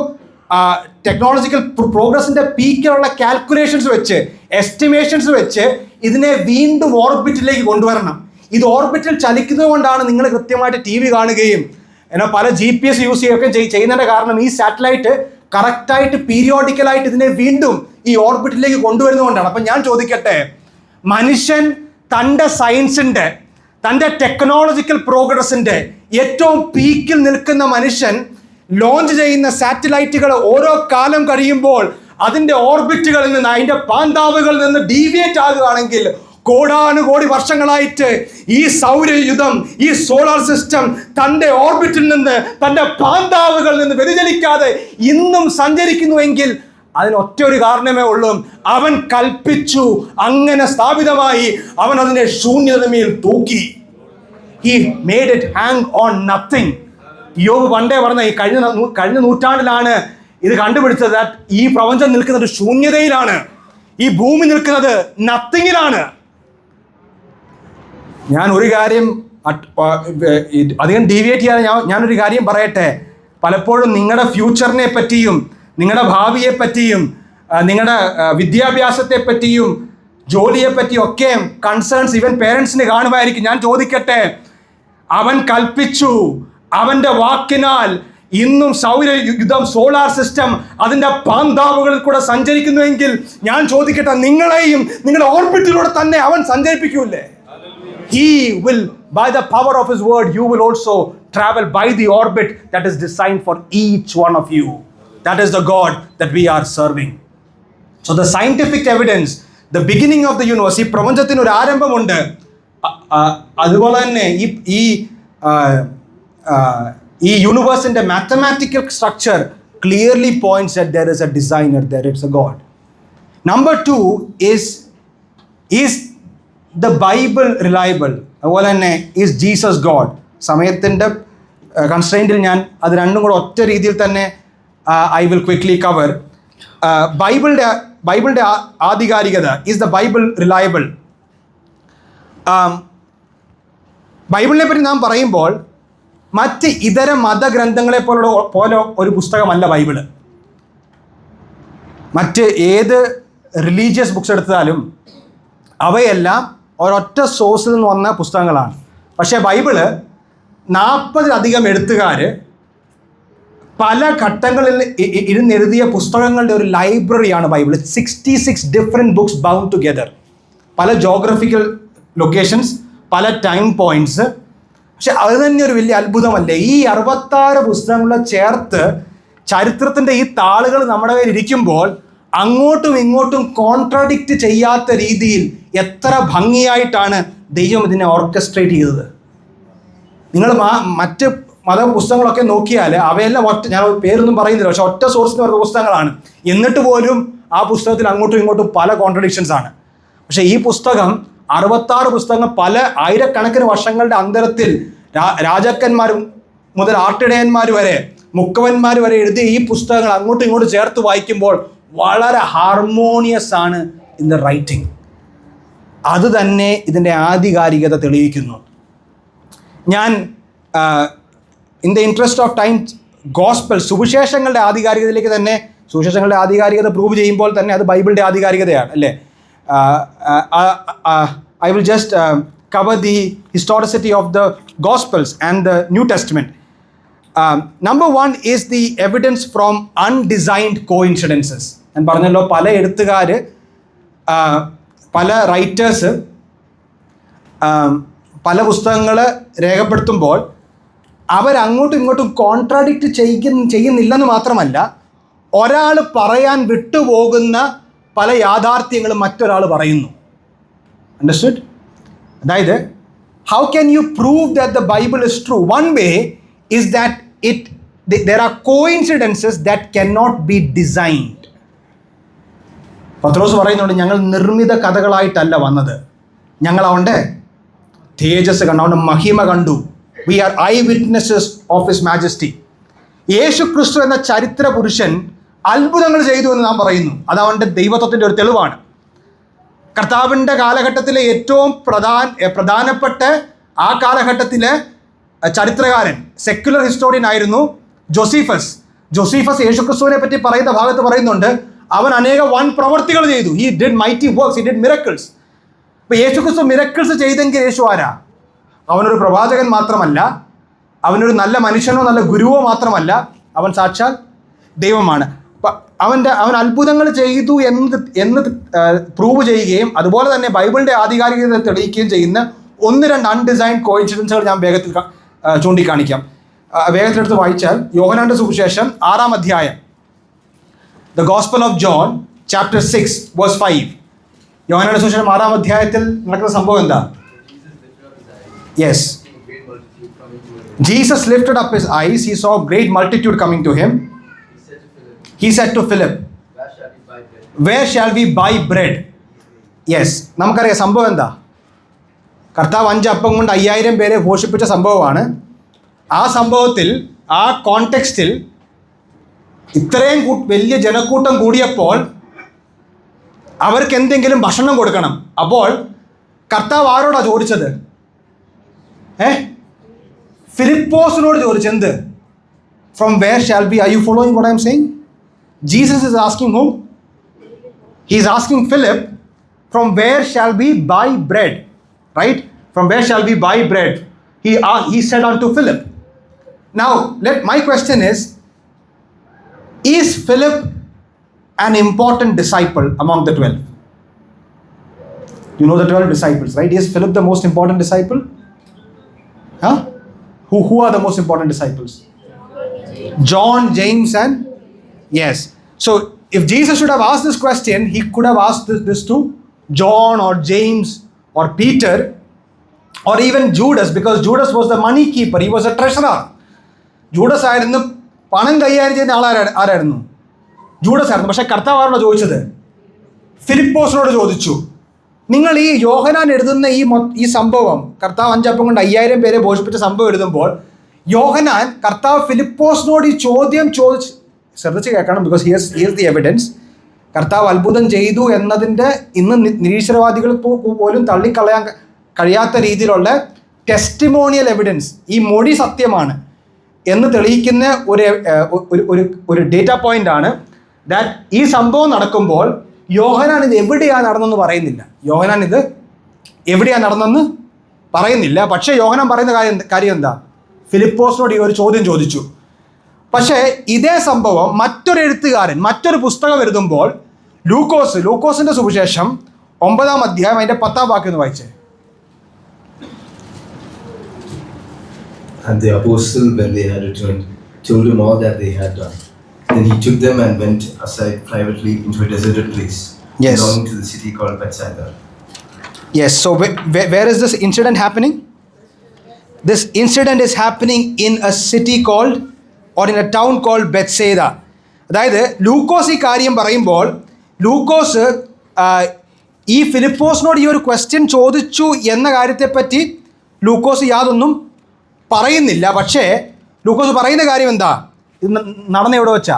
ടെക്നോളജിക്കൽ പ്രോഗ്രസിൻ്റെ പീക്കിലുള്ള കാൽക്കുലേഷൻസ് വെച്ച് എസ്റ്റിമേഷൻസ് വെച്ച് ഇതിനെ വീണ്ടും ഓർബിറ്റിലേക്ക് കൊണ്ടുവരണം. ഇത് ഓർബിറ്റിൽ ചലിക്കുന്നത് കൊണ്ടാണ് നിങ്ങൾ കൃത്യമായിട്ട് TV കാണുകയും പല GPS യൂസ് ചെയ്യുകയൊക്കെ ചെയ്യുന്നതിൻ്റെ കാരണം ഈ സാറ്റലൈറ്റ് കറക്റ്റായിട്ട് പീരിയോഡിക്കലായിട്ട് ഇതിനെ വീണ്ടും ഈ ഓർബിറ്റിലേക്ക് കൊണ്ടുവരുന്നതുകൊണ്ടാണ്. അപ്പം ഞാൻ ചോദിക്കട്ടെ, മനുഷ്യൻ തൻ്റെ സയൻസിൻ്റെ തൻ്റെ ടെക്നോളജിക്കൽ പ്രോഗ്രസിൻ്റെ ഏറ്റവും പീക്കിൽ നിൽക്കുന്ന മനുഷ്യൻ ലോഞ്ച് ചെയ്യുന്ന സാറ്റലൈറ്റുകൾ ഓരോ കാലം കഴിയുമ്പോൾ അതിൻ്റെ ഓർബിറ്റുകളിൽ നിന്ന് അതിൻ്റെ പാന്താവുകളിൽ നിന്ന് ഡീവിയേറ്റ് ആകുകയാണെങ്കിൽ കോടാനുകോടി വർഷങ്ങളായിട്ട് ഈ സൗരയുധം ഈ സോളാർ സിസ്റ്റം തൻ്റെ ഓർബിറ്റിൽ നിന്ന് തൻ്റെ പാന്താവുകളിൽ നിന്ന് വ്യതിചലിക്കാതെ ഇന്നും സഞ്ചരിക്കുന്നുവെങ്കിൽ അതിനൊറ്റൊരു കാരണമേ ഉള്ളൂ, അവൻ കൽപ്പിച്ചു, അങ്ങനെ സ്ഥാപിതമായി, അവൻ അതിനെ ശൂന്യതമേൽ തൂക്കി. He made it hang on nothing. യോബ് പണ്ടേ പറഞ്ഞ ഈ കഴിഞ്ഞ നൂറ്റാണ്ടിലാണ് ഇത് കണ്ടുപിടിച്ചത്. ഈ പ്രപഞ്ചം നിൽക്കുന്നത് ശൂന്യതയിലാണ്, ഈ ഭൂമി നിൽക്കുന്നത് നത്തിങ്ങിലാണ്. ഞാൻ ഒരു കാര്യം അധികം ഡീവിയേറ്റ് ചെയ്യാതെ ഞാനൊരു കാര്യം പറയട്ടെ. പലപ്പോഴും നിങ്ങളുടെ ഫ്യൂച്ചറിനെ പറ്റിയും നിങ്ങളുടെ ഭാവിയെ പറ്റിയും നിങ്ങളുടെ വിദ്യാഭ്യാസത്തെ പറ്റിയും ജോലിയെ പറ്റിയും ഒക്കെ കൺസേൺസ് ഈവൻ പേരൻസിന് കാണുമായിരിക്കും. ഞാൻ ചോദിക്കട്ടെ, അവൻ കൽപ്പിച്ചു, അവൻ്റെ വാക്കിനാൽ ഇന്നും സൗരയുധം സോളാർ സിസ്റ്റം അതിൻ്റെ പാന്താവുകളിൽ കൂടെ സഞ്ചരിക്കുന്നുവെങ്കിൽ ഞാൻ ചോദിക്കട്ടെ, നിങ്ങളെയും നിങ്ങളുടെ ഓർബിറ്റിലൂടെ തന്നെ അവൻ സഞ്ചരിപ്പിക്കൂലേ? He will, by the power of his word, you will also travel by the orbit that is designed for each one of you. That is the God that we are serving. So the scientific evidence, the beginning of the universe, ഈ പ്രപഞ്ചത്തിന് ഒരു ആരംഭമുണ്ട്. അതുപോലെ തന്നെ ഈ യൂണിവേഴ്സിൻ്റെ mathematical structure clearly points that there is a designer, there is a God. Number 2 is the Bible reliable? അതുപോലെ തന്നെ is Jesus God? സമയത്തിൻ്റെ കൺസ്ട്രെയിൻറ്റിൽ ഞാൻ അത് രണ്ടും കൂടെ ഒറ്റ രീതിയിൽ തന്നെ I will quickly cover. ബൈബിളിൻ്റെ ആധികാരികത, is the Bible reliable? ബൈബിളിനെ പറ്റി നാം പറയുമ്പോൾ മറ്റ് ഇതര മതഗ്രന്ഥങ്ങളെ പോലെ ഒരു പുസ്തകമല്ല ബൈബിള്. മറ്റ് ഏത് റിലീജിയസ് ബുക്സ് എടുത്താലും അവയെല്ലാം ഒരൊറ്റ സോഴ്സിൽ നിന്ന് വന്ന പുസ്തകങ്ങളാണ്. പക്ഷേ ബൈബിള് 40-ലധികം എഴുത്തുകാർ പല ഘട്ടങ്ങളിൽ ഇരുന്നെഴുതിയ പുസ്തകങ്ങളുടെ ഒരു ലൈബ്രറിയാണ് Bible. 66 different books bound together. പല ജോഗ്രഫിക്കൽ ലൊക്കേഷൻസ്, പല ടൈം പോയിൻറ്റ്സ്. പക്ഷെ അത് തന്നെ ഒരു വലിയ അത്ഭുതമല്ലേ? ഈ 66 പുസ്തകങ്ങളെ ചേർത്ത് ചരിത്രത്തിൻ്റെ ഈ താളുകൾ നമ്മുടെ കയ്യിൽ ഇരിക്കുമ്പോൾ അങ്ങോട്ടും ഇങ്ങോട്ടും കോൺട്രാഡിക്റ്റ് ചെയ്യാത്ത രീതിയിൽ എത്ര ഭംഗിയായിട്ടാണ് ദൈവം ഇതിനെ ഓർക്കസ്ട്രേറ്റ് ചെയ്തത്. നിങ്ങൾ മറ്റ് മതപുസ്തകങ്ങളൊക്കെ നോക്കിയാൽ അവയെല്ലാം ഞാൻ പേരൊന്നും പറയുന്നില്ല, പക്ഷെ ഒറ്റ സോഴ്സിന് വരുന്ന പുസ്തകങ്ങളാണ്. എന്നിട്ട് പോലും ആ പുസ്തകത്തിൽ അങ്ങോട്ടും ഇങ്ങോട്ടും പല കോൺട്രഡിക്ഷൻസ് ആണ്. പക്ഷേ ഈ പുസ്തകം 66 പുസ്തകങ്ങൾ പല ആയിരക്കണക്കിന് വർഷങ്ങളുടെ അന്തരത്തിൽ രാജാക്കന്മാർ മുതൽ ആട്ടിടയന്മാർ വരെ മുക്കവന്മാർ വരെ എഴുതിയ ഈ പുസ്തകങ്ങൾ അങ്ങോട്ടും ഇങ്ങോട്ടും ചേർത്ത് വായിക്കുമ്പോൾ വളരെ ഹാർമോണിയസ് ആണ് ഇൻ ദ റൈറ്റിംഗ്. അത് തന്നെ ഇതിൻ്റെ ആധികാരികത തെളിയിക്കുന്നു. ഞാൻ in the interest of time gospel സുവിശേഷങ്ങളുടെ ആധികാരികതയിലേക്ക് തന്നെ, സുവിശേഷങ്ങളുടെ ആധികാരികത പ്രൂവ് ചെയ്യുമ്പോൾ തന്നെ അത് ബൈബിളിൻ്റെ ആധികാരികതയാണ് അല്ലേ? I will just cover the historicity of the Gospels and the New Testament. Number 1 is the evidence from undesigned coincidences. ഞാൻ പറഞ്ഞല്ലോ, പല എഴുത്തുകാർ, പല റൈറ്റേഴ്സ് പല പുസ്തകങ്ങൾ രേഖപ്പെടുത്തുമ്പോൾ അവരങ്ങോട്ടും ഇങ്ങോട്ടും കോൺട്രാഡിക്റ്റ് ചെയ്യുന്നില്ലെന്ന് മാത്രമല്ല, ഒരാൾ പറയാൻ വിട്ടുപോകുന്ന പല യാഥാർത്ഥ്യങ്ങളും മറ്റൊരാൾ പറയുന്നു. അണ്ടർസ്റ്റുഡ്? അതായത് how can you prove that the Bible is true? One way is that there are coincidences that cannot be designed. പത്രോസ് പറയുന്നുണ്ട്, ഞങ്ങൾ നിർമ്മിത കഥകളായിട്ടല്ല വന്നത്, ഞങ്ങൾ അവൻ്റെ തേജസ് കണ്ടു, അവൻ്റെ മഹിമ കണ്ടു. We are eye witnesses of his majesty. യേശു ക്രിസ്തു എന്ന ചരിത്ര പുരുഷൻ അത്ഭുതങ്ങൾ ചെയ്തു എന്ന് നാം പറയുന്നു. അത് അവൻ്റെ ദൈവത്വത്തിൻ്റെ ഒരു തെളിവാണ്. കർത്താവിൻ്റെ കാലഘട്ടത്തിലെ ഏറ്റവും പ്രധാനപ്പെട്ട ആ കാലഘട്ടത്തിലെ ചരിത്രകാരൻ, സെക്യുലർ ഹിസ്റ്റോറിയൻ ആയിരുന്നു ജോസീഫസ്. യേശുക്രിസ്തുവിനെ പറ്റി പറയുന്ന ഭാഗത്ത് പറയുന്നുണ്ട്, അവൻ അനേക വൻ പ്രവർത്തികൾ ചെയ്തു. He did mighty works, he did miracles. ഇപ്പോൾ യേശുക്രിസ്തു മിറക്കിൾസ് ചെയ്തെങ്കിൽ യേശു ആരാ? അവനൊരു പ്രവാചകൻ മാത്രമല്ല, അവനൊരു നല്ല മനുഷ്യനോ നല്ല ഗുരുവോ മാത്രമല്ല, അവൻ സാക്ഷാൽ ദൈവമാണ്. അവൻ അത്ഭുതങ്ങൾ ചെയ്തു എന്ന് പ്രൂവ് ചെയ്യുകയും അതുപോലെ തന്നെ ബൈബിളിൻ്റെ ആധികാരികത തെളിയിക്കുകയും ചെയ്യുന്ന 1-2 അൺഡിസൈൻഡ് കോയിൻസിഡൻസുകൾ ഞാൻ വേഗത്തിൽ ചൂണ്ടിക്കാണിക്കാം. വേഗത്തിലെടുത്ത് വായിച്ചാൽ യോഹന്നാന്റെ സുവിശേഷം 6-ാം അധ്യായം, the gospel of John chapter 6 verse 5. യോഹന്നാന്റെ സുവിശേഷം 6-ാം അധ്യായത്തിൽ നടക്കുന്ന സംഭവം എന്താ? Yes, Jesus lifted up his eyes, he saw a great multitude coming to him. He said to Philip, where shall we buy bread? Yes, നമുക്കറിയാം സംഭവം എന്താ. കർത്താവ് 5 അപ്പം കൊണ്ട് 5000 പേരെ പോഷിപ്പിച്ച സംഭവമാണ്. ആ സംഭവത്തിൽ, ആ കോണ്ടെക്സ്റ്റിൽ ഇത്രയും വലിയ ജനക്കൂട്ടം കൂടിയപ്പോൾ അവർക്ക് എന്തെങ്കിലും ഭക്ഷണം കൊടുക്കണം. അപ്പോൾ കർത്താവ് ആരോടാ ചോദിച്ചത്? ഫിലിപ്പോസിനോട് ചോദിച്ചെന്ത്? From where shall be, are you following what I am saying? Jesus is asking whom? He is asking Philip, from where shall we buy bread? Right? From where shall we buy bread? He said unto Philip. Now, my question is Philip an important disciple among the 12? You know the 12 disciples, right? Is Philip the most important disciple? Huh? Who are the most important disciples? John, James, and yes. So if Jesus should have asked this question, he could have asked this to John or James or Peter or even Judas, because Judas was the money keeper. He was a treasurer. Judas ആയിരുന്നു പണം കൈകാര്യം ചെയ്യുന്ന ആരായിരുന്നു? Judas ആയിരുന്നു. പക്ഷേ കർത്താവ് ആരോട് ചോദിച്ചത്? ഫിലിപ്പോസിനോട് ചോദിച്ചു. നിങ്ങൾ ഈ യോഹന്നാൻ എഴുതുന്ന ഈ സംഭവം, കർത്താവ് 5 അപ്പം കൊണ്ട് 5000 പേരെ പോഷിപ്പിച്ച സംഭവം എഴുതുമ്പോൾ യോഹന്നാൻ കർത്താവ് ഫിലിപ്പോസിനോട് ഈ ചോദ്യം ചോദിച്ച്, ശ്രദ്ധിച്ച് കേൾക്കണം, ബിക്കോസ് ഹിയർസ് ദി എവിഡൻസ്. കർത്താവ് അത്ഭുതം ചെയ്തു എന്നതിൻ്റെ ഇന്ന് നിരീശ്വരവാദികൾ പോലും തള്ളിക്കളയാൻ കഴിയാത്ത രീതിയിലുള്ള ടെസ്റ്റിമോണിയൽ എവിഡൻസ്, ഈ മൊഴി സത്യമാണ് എന്ന് തെളിയിക്കുന്ന ഒരു ഡേറ്റ പോയിന്റ് ആണ് ദാറ്റ് ഈ സംഭവം നടക്കുമ്പോൾ യോഹന്നാൻ ഇത് എവിടെയാണ് നടന്നെന്ന് പറയുന്നില്ല. യോഹന്നാൻ ഇത് എവിടെയാണ് നടന്നെന്ന് പറയുന്നില്ല. പക്ഷേ യോഹന്നാൻ പറയുന്ന കാര്യം എന്താ? ഫിലിപ്പോസിനോട് ഈ ഒരു ചോദ്യം ചോദിച്ചു. പക്ഷേ ഇതേ സംഭവം മറ്റൊരു എഴുത്തുകാരൻ മറ്റൊരു പുസ്തകം എഴുതുമ്പോൾ, ലൂക്കോസിന്റെ സുവിശേഷം 9-ാം അധ്യായം അതിന്റെ 10-ാം വാക്യം ഒന്ന് വായിച്ചേ. And the apostle, when they had returned, told him all that they had done. Then he took them and went aside privately into a deserted place, Yes. belonging to the city called Bethsaida. Yes, so where is this incident happening? This incident is happening in a city called, or in a town called Bethsaida. അതായത് ലൂക്കോസ് ഈ കാര്യം പറയുമ്പോൾ, ലൂക്കോസ് ഈ ഫിലിപ്പോസിനോട് ഈ ഒരു question ചോദിച്ചു എന്ന കാര്യത്തെപ്പറ്റി ലൂക്കോസ് യാതൊന്നും പറയുന്നില്ല. പക്ഷേ ലൂക്കോസ് പറയുന്ന കാര്യം എന്താ? ഇത് നടന്ന എവിടെ വെച്ചാ?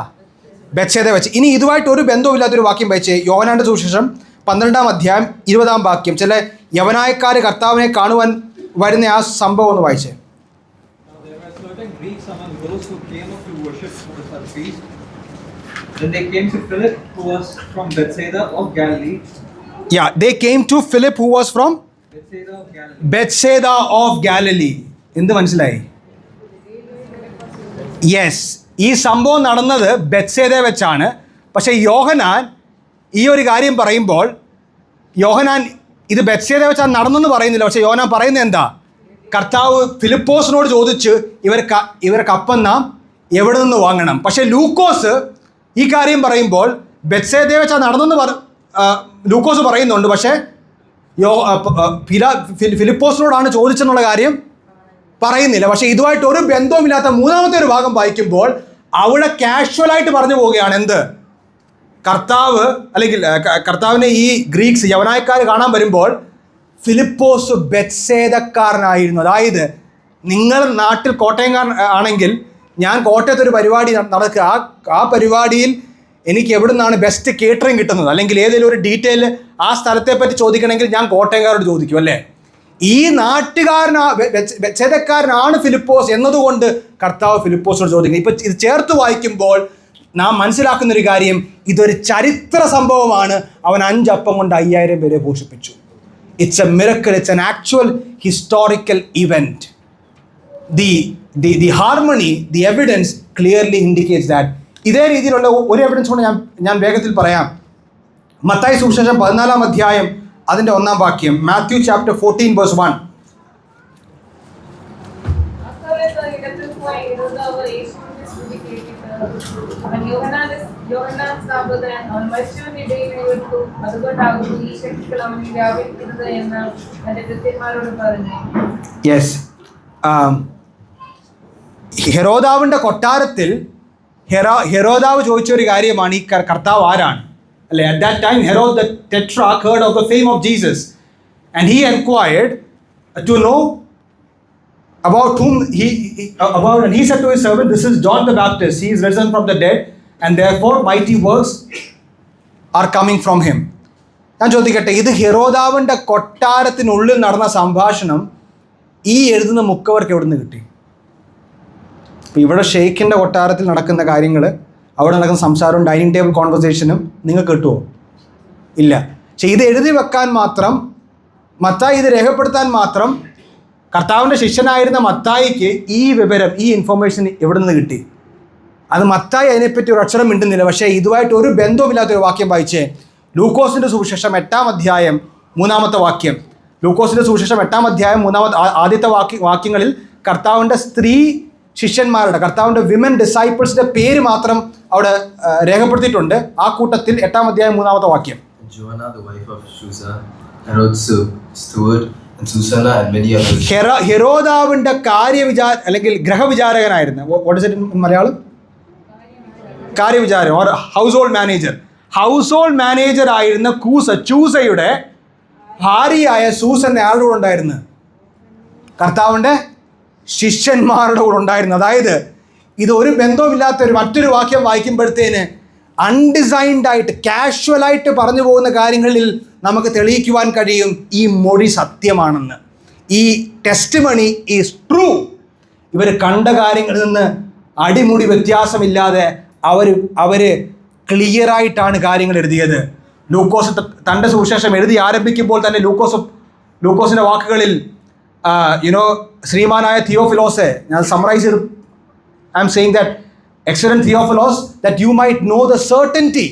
ബെത്സേദ വെച്ച്. ഇനി ഇതുമായിട്ട് ഒരു ബന്ധവുമില്ലാത്തൊരു വാക്യം വായിച്ചേ. യോഹന്നാന്റെ സുവിശേഷം 12-ാം അധ്യായം 20-ാം വാക്യം. ചില യവനായക്കാർ കർത്താവിനെ കാണുവാൻ വരുന്ന ആ സംഭവം ഒന്ന് വായിച്ചേ. There were certain Greeks among those who came up to worship for the feast. Then they came to Philip, who was from Bethsaida of Galilee. Yeah, they came to Philip, who was from Bethsaida of Galilee. Bethsaida of Galilee. എന്ത് മനസ്സിലായി? Yes, ഈ സംഭവം നടന്നത് ബെത്സേദ വെച്ചാണ്. പക്ഷേ യോഹന്നാൻ ഈ ഒരു കാര്യം പറയുമ്പോൾ യോഹന്നാൻ ഇത് ബെത്സേദ വെച്ചാണ് നടന്നെന്ന് പറയുന്നില്ല. പക്ഷേ യോഹന്നാൻ പറയുന്നത് എന്താ? കർത്താവ് ഫിലിപ്പോസിനോട് ചോദിച്ച് ഇവർക്ക് അപ്പം നാം എവിടെ നിന്ന് വാങ്ങണം. പക്ഷേ ലൂക്കോസ് ഈ കാര്യം പറയുമ്പോൾ ബെത്സേദ വെച്ചാണ് നടന്നെന്ന് ലൂക്കോസ് പറയുന്നുണ്ട്. പക്ഷേ ഫിലിപ്പോസിനോടാണ് ചോദിച്ചെന്നുള്ള കാര്യം പറയുന്നില്ല. പക്ഷേ ഇതുമായിട്ട് ഒരു ബന്ധവുമില്ലാത്ത മൂന്നാമത്തെ ഒരു ഭാഗം വായിക്കുമ്പോൾ അവിടെ കാഷ്വലായിട്ട് പറഞ്ഞു പോവുകയാണ്. എന്ത്? കർത്താവ് അല്ലെങ്കിൽ കർത്താവിനെ ഈ ഗ്രീക്സ് യവനായക്കാർ കാണാൻ വരുമ്പോൾ ഫിലിപ്പോസ് ബെത്സേദക്കാരനായിരുന്നു. അതായത് നിങ്ങൾ നാട്ടിൽ കോട്ടയംകാരൻ ആണെങ്കിൽ ഞാൻ കോട്ടയത്തൊരു പരിപാടി നടക്കുക, ആ പരിപാടിയിൽ എനിക്ക് എവിടെ നിന്നാണ് ബെസ്റ്റ് കേറ്ററിംഗ് കിട്ടുന്നത്, അല്ലെങ്കിൽ ഏതെങ്കിലും ഒരു ഡീറ്റെയിൽ ആ സ്ഥലത്തെ പറ്റി ചോദിക്കണമെങ്കിൽ ഞാൻ കോട്ടയംകാരോട് ചോദിക്കും അല്ലേ. ഈ ബെത്സേദക്കാരനാണ് ഫിലിപ്പോസ് എന്നതുകൊണ്ട് കർത്താവ് ഫിലിപ്പോസിനോട് ചോദിക്കുന്നത്. ഇപ്പം ഇത് ചേർത്ത് വായിക്കുമ്പോൾ നാം മനസ്സിലാക്കുന്നൊരു കാര്യം, ഇതൊരു ചരിത്ര സംഭവമാണ്. അവൻ 5 അപ്പം കൊണ്ട് 5000 പേരെ പോഷിപ്പിച്ചു. It's a miracle, it's an actual historical event. The harmony, the evidence clearly indicates that. ഇതേ രീതിയിലുള്ള ഒരു എവിഡൻസ് കൊണ്ട് ഞാൻ വേഗത്തിൽ പറയാം. മത്തായി സുവിശേഷം 14 അധ്യായം അതിൻ്റെ 1 വാക്യം. Matthew chapter 14 verse 1. യെസ്, ഹെരോദാവിൻ്റെ കൊട്ടാരത്തിൽ ഹെരോദാവ് ചോദിച്ചൊരു കാര്യമാണ് ഈ കർത്താവ് ആരാണ് അല്ലേ. At that time Herod the Tetrarch heard of the fame of Jesus and he inquired to know about whom and he said to his servant, this is John the Baptist, he is risen from the dead and therefore mighty works are coming from him. ഞാൻ ചോദിക്കട്ടെ, ഇത് ഹെരോദാവിൻ്റെ കൊട്ടാരത്തിനുള്ളിൽ നടന്ന സംഭാഷണം ഈ എഴുതുന്ന മുക്കവർക്ക് എവിടെ നിന്ന് കിട്ടി? ഇപ്പോൾ ഇവിടെ ഷെയ്ഖിൻ്റെ കൊട്ടാരത്തിൽ നടക്കുന്ന കാര്യങ്ങൾ, അവിടെ നടക്കുന്ന സംസാരവും ഡൈനിങ് ടേബിൾ കോൺവെർസേഷനും നിങ്ങൾക്ക് കിട്ടുമോ? ഇല്ല. പക്ഷേ ഇത് എഴുതി വെക്കാൻ മാത്രം, മത്തായി ഇത് രേഖപ്പെടുത്താൻ മാത്രം കർത്താവിൻ്റെ ശിഷ്യനായിരുന്ന മത്തായിക്ക് ഈ വിവരം, ഈ ഇൻഫർമേഷൻ എവിടെ നിന്ന് കിട്ടി? അത് മത്തായി അതിനെപ്പറ്റി ഒരു അക്ഷരം മിണ്ടുന്നില്ല. പക്ഷേ ഇതുമായിട്ട് ഒരു ബന്ധവുമില്ലാത്തൊരു വാക്യം വായിച്ചേ. ലൂക്കോസിൻ്റെ സുവിശേഷം 8 അധ്യായം 3 വാക്യം. ലൂക്കോസിൻ്റെ സുവിശേഷം 8 അധ്യായം 3 ആദ്യത്തെ വാക്യങ്ങളിൽ കർത്താവിൻ്റെ സ്ത്രീ ശിഷ്യന്മാരുടെ, കർത്താവിൻ്റെ വിമൻ ഡിസൈപ്പിൾസിൻ്റെ പേര് മാത്രം അവിടെ രേഖപ്പെടുത്തിയിട്ടുണ്ട്. ആ കൂട്ടത്തിൽ 8 അധ്യായം 3 വാക്യം. Joanna, the wife of Chuza, Herod's steward, and Susanna and many others. ഹെരോദാവിൻ്റെ അല്ലെങ്കിൽ ഗ്രഹവിചാരകനായിരുന്നു. What is it in Malayalam? കാര്യവിചാരം or household manager. Household manager ആയിരുന്ന ചൂസയുടെ ഭാര്യയായ സൂസൻ ആരുടെ കൂടെ ഉണ്ടായിരുന്നു? കർത്താവിൻ്റെ ശിഷ്യന്മാരുടെ കൂടെ ഉണ്ടായിരുന്നു. അതായത് ഇത് ഒരു ബന്ധവുമില്ലാത്തൊരു മറ്റൊരു വാക്യം വായിക്കുമ്പോഴത്തേന് അൺഡിസൈൻഡായിട്ട് കാഷ്വലായിട്ട് പറഞ്ഞു പോകുന്ന കാര്യങ്ങളിൽ നമുക്ക് തെളിയിക്കുവാൻ കഴിയും ഈ മൊഴി സത്യമാണെന്ന്. ഈ ടെസ്റ്റിമണി ഈസ് ട്രൂ. ഇവർ കണ്ട കാര്യങ്ങളിൽ നിന്ന് അടിമുടി വ്യത്യാസമില്ലാതെ അവർ ക്ലിയറായിട്ടാണ് കാര്യങ്ങൾ എഴുതിയത്. ലൂക്കോസ് തൻ്റെ സുവിശേഷം എഴുതി ആരംഭിക്കുമ്പോൾ തന്നെ ലൂക്കോസിൻ്റെ വാക്കുകളിൽ ശ്രീമാനായ തിയോഫിലോസെ, ഞാൻ സമ്മറൈസ് ചെയ്ത് I am saying that excellent Theophilos, that you might know the സർട്ടൻറ്റി.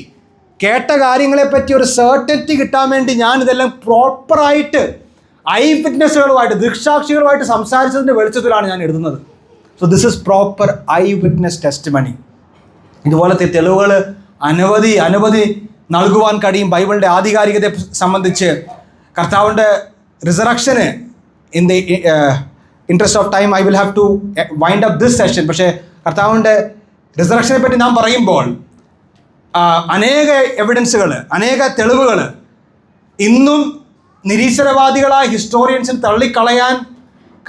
കേട്ട കാര്യങ്ങളെപ്പറ്റി ഒരു സർട്ടൻറ്റി കിട്ടാൻ വേണ്ടി ഞാൻ ഇതെല്ലാം പ്രോപ്പറായിട്ട് ഐ വിറ്റ്നസ്സുകളുമായിട്ട്, ദൃക്സാക്ഷികളുമായിട്ട് സംസാരിച്ചതിൻ്റെ വെളിച്ചത്തിലാണ് ഞാൻ എഴുതുന്നത്. So this is proper eye witness testimony. ഇതുപോലത്തെ തെളിവുകൾ അനവധി നൽകുവാൻ കഴിയും. ബൈബിളിൻ്റെ ആധികാരികതയെ സംബന്ധിച്ച് കർത്താവിൻ്റെ റിസറക്ഷന് in the interest of time I will have to wind up this session. പക്ഷേ കർത്താവിൻ്റെ റിസറക്ഷനെ പറ്റി നാം പറയുമ്പോൾ അനേക എവിഡൻസുകൾ, അനേക തെളിവുകൾ ഇന്നും നിരീശ്വരവാദികളായ ഹിസ്റ്റോറിയൻസിന് തള്ളിക്കളയാൻ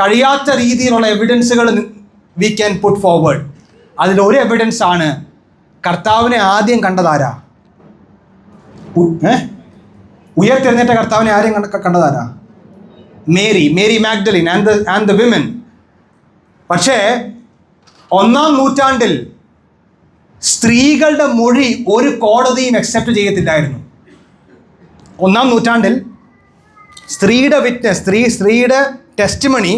കഴിയാത്ത രീതിയിലുള്ള എവിഡൻസുകൾ വി ക്യാൻ പുട്ട് ഫോർവേഡ്. അതിലൊരു എവിഡൻസ് ആണ് കർത്താവിനെ ആദ്യം കണ്ടതാരാ? ഉയർത്തെഴുന്നേറ്റ കർത്താവിനെ ആരെയും കണ്ടതാരാ? Mary Magdalene and the women. പക്ഷേ 1-ാം നൂറ്റാണ്ടിൽ സ്ത്രീകളുടെ മൊഴി ഒരു കോടതിയും അക്സെപ്റ്റ് ചെയ്യത്തില്ലായിരുന്നു. 1-ാം നൂറ്റാണ്ടിൽ സ്ത്രീയുടെ വിറ്റ്നസ്, സ്ത്രീയുടെ ടെസ്റ്റിമണി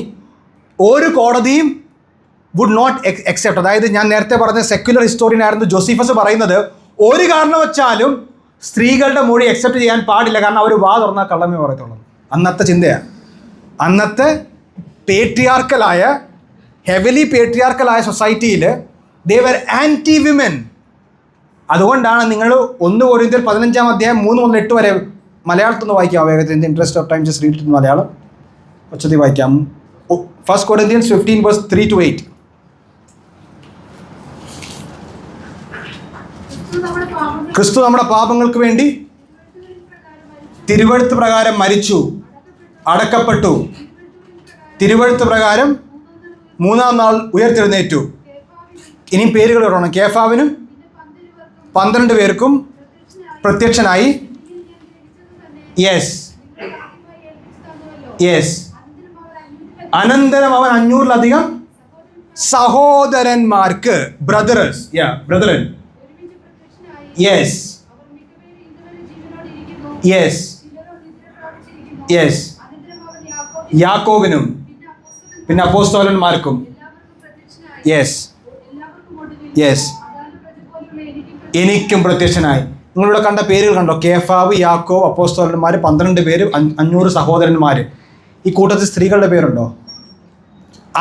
ഒരു കോടതിയും വുഡ് നോട്ട് അക്സെപ്റ്റ്. അതായത് ഞാൻ നേരത്തെ പറഞ്ഞ സെക്യുലർ ഹിസ്റ്റോറിയൻ ആയിരുന്നു ജോസീഫസ് പറയുന്നത്, ഒരു കാരണവച്ചാലും സ്ത്രീകളുടെ മൊഴി അക്സെപ്റ്റ് ചെയ്യാൻ പാടില്ല, കാരണം അവർ വാ തുറന്നാൽ കള്ളമേ പറയത്തുള്ളൂ. അന്നത്തെ ചിന്തയാണ്. അന്നത്തെ പേട്രിയാർക്കലായ, ഹെവലി പേട്രിയാർക്കലായ സൊസൈറ്റിയിൽ ദേ വർ ആൻറ്റി വിമൻ. അതുകൊണ്ടാണ് നിങ്ങൾ 1 കൊരിന്ത്യർ 15-ാം അധ്യായം 3 മുതൽ 8 വരെ മലയാളത്തിൽ നിന്ന് വായിക്കാം വേഗത്തിൽ. In the interest of time just read in Malayalam. ഉച്ചത്തിൽ വായിക്കാം. 1 Corinthians 15 verse 3 to 8. ക്രിസ്തു നമ്മുടെ പാപങ്ങൾക്ക് വേണ്ടി തിരുവെഴുത്ത് പ്രകാരം മരിച്ചു, അടക്കപ്പെട്ടു, തിരുവെഴുത്ത് പ്രകാരം 3-ാം നാൾ ഉയർത്തെഴുന്നേറ്റു. ഇനിയും പേരുകൾ പറയണം. കേഫാവിനും 12 പേർക്കും പ്രത്യക്ഷനായി. Yes yes. അനന്തരം അവൻ 500-ലധികം സഹോദരന്മാർക്ക്, brothers, brethren. Yes yes yes. യാക്കോബിനും പിന്നെ അപ്പോസ്തലന്മാർക്കും. Yes yes. എനിക്കും പ്രത്യക്ഷനായി. നിങ്ങളിവിടെ കണ്ട പേരുകൾ കണ്ടോ? കേഫാവ്, യാക്കോബ്, അപ്പോസ്തലന്മാർ, 12 പേര്, 500 സഹോദരന്മാർ. ഈ കൂട്ടത്തിൽ സ്ത്രീകളുടെ പേരുണ്ടോ?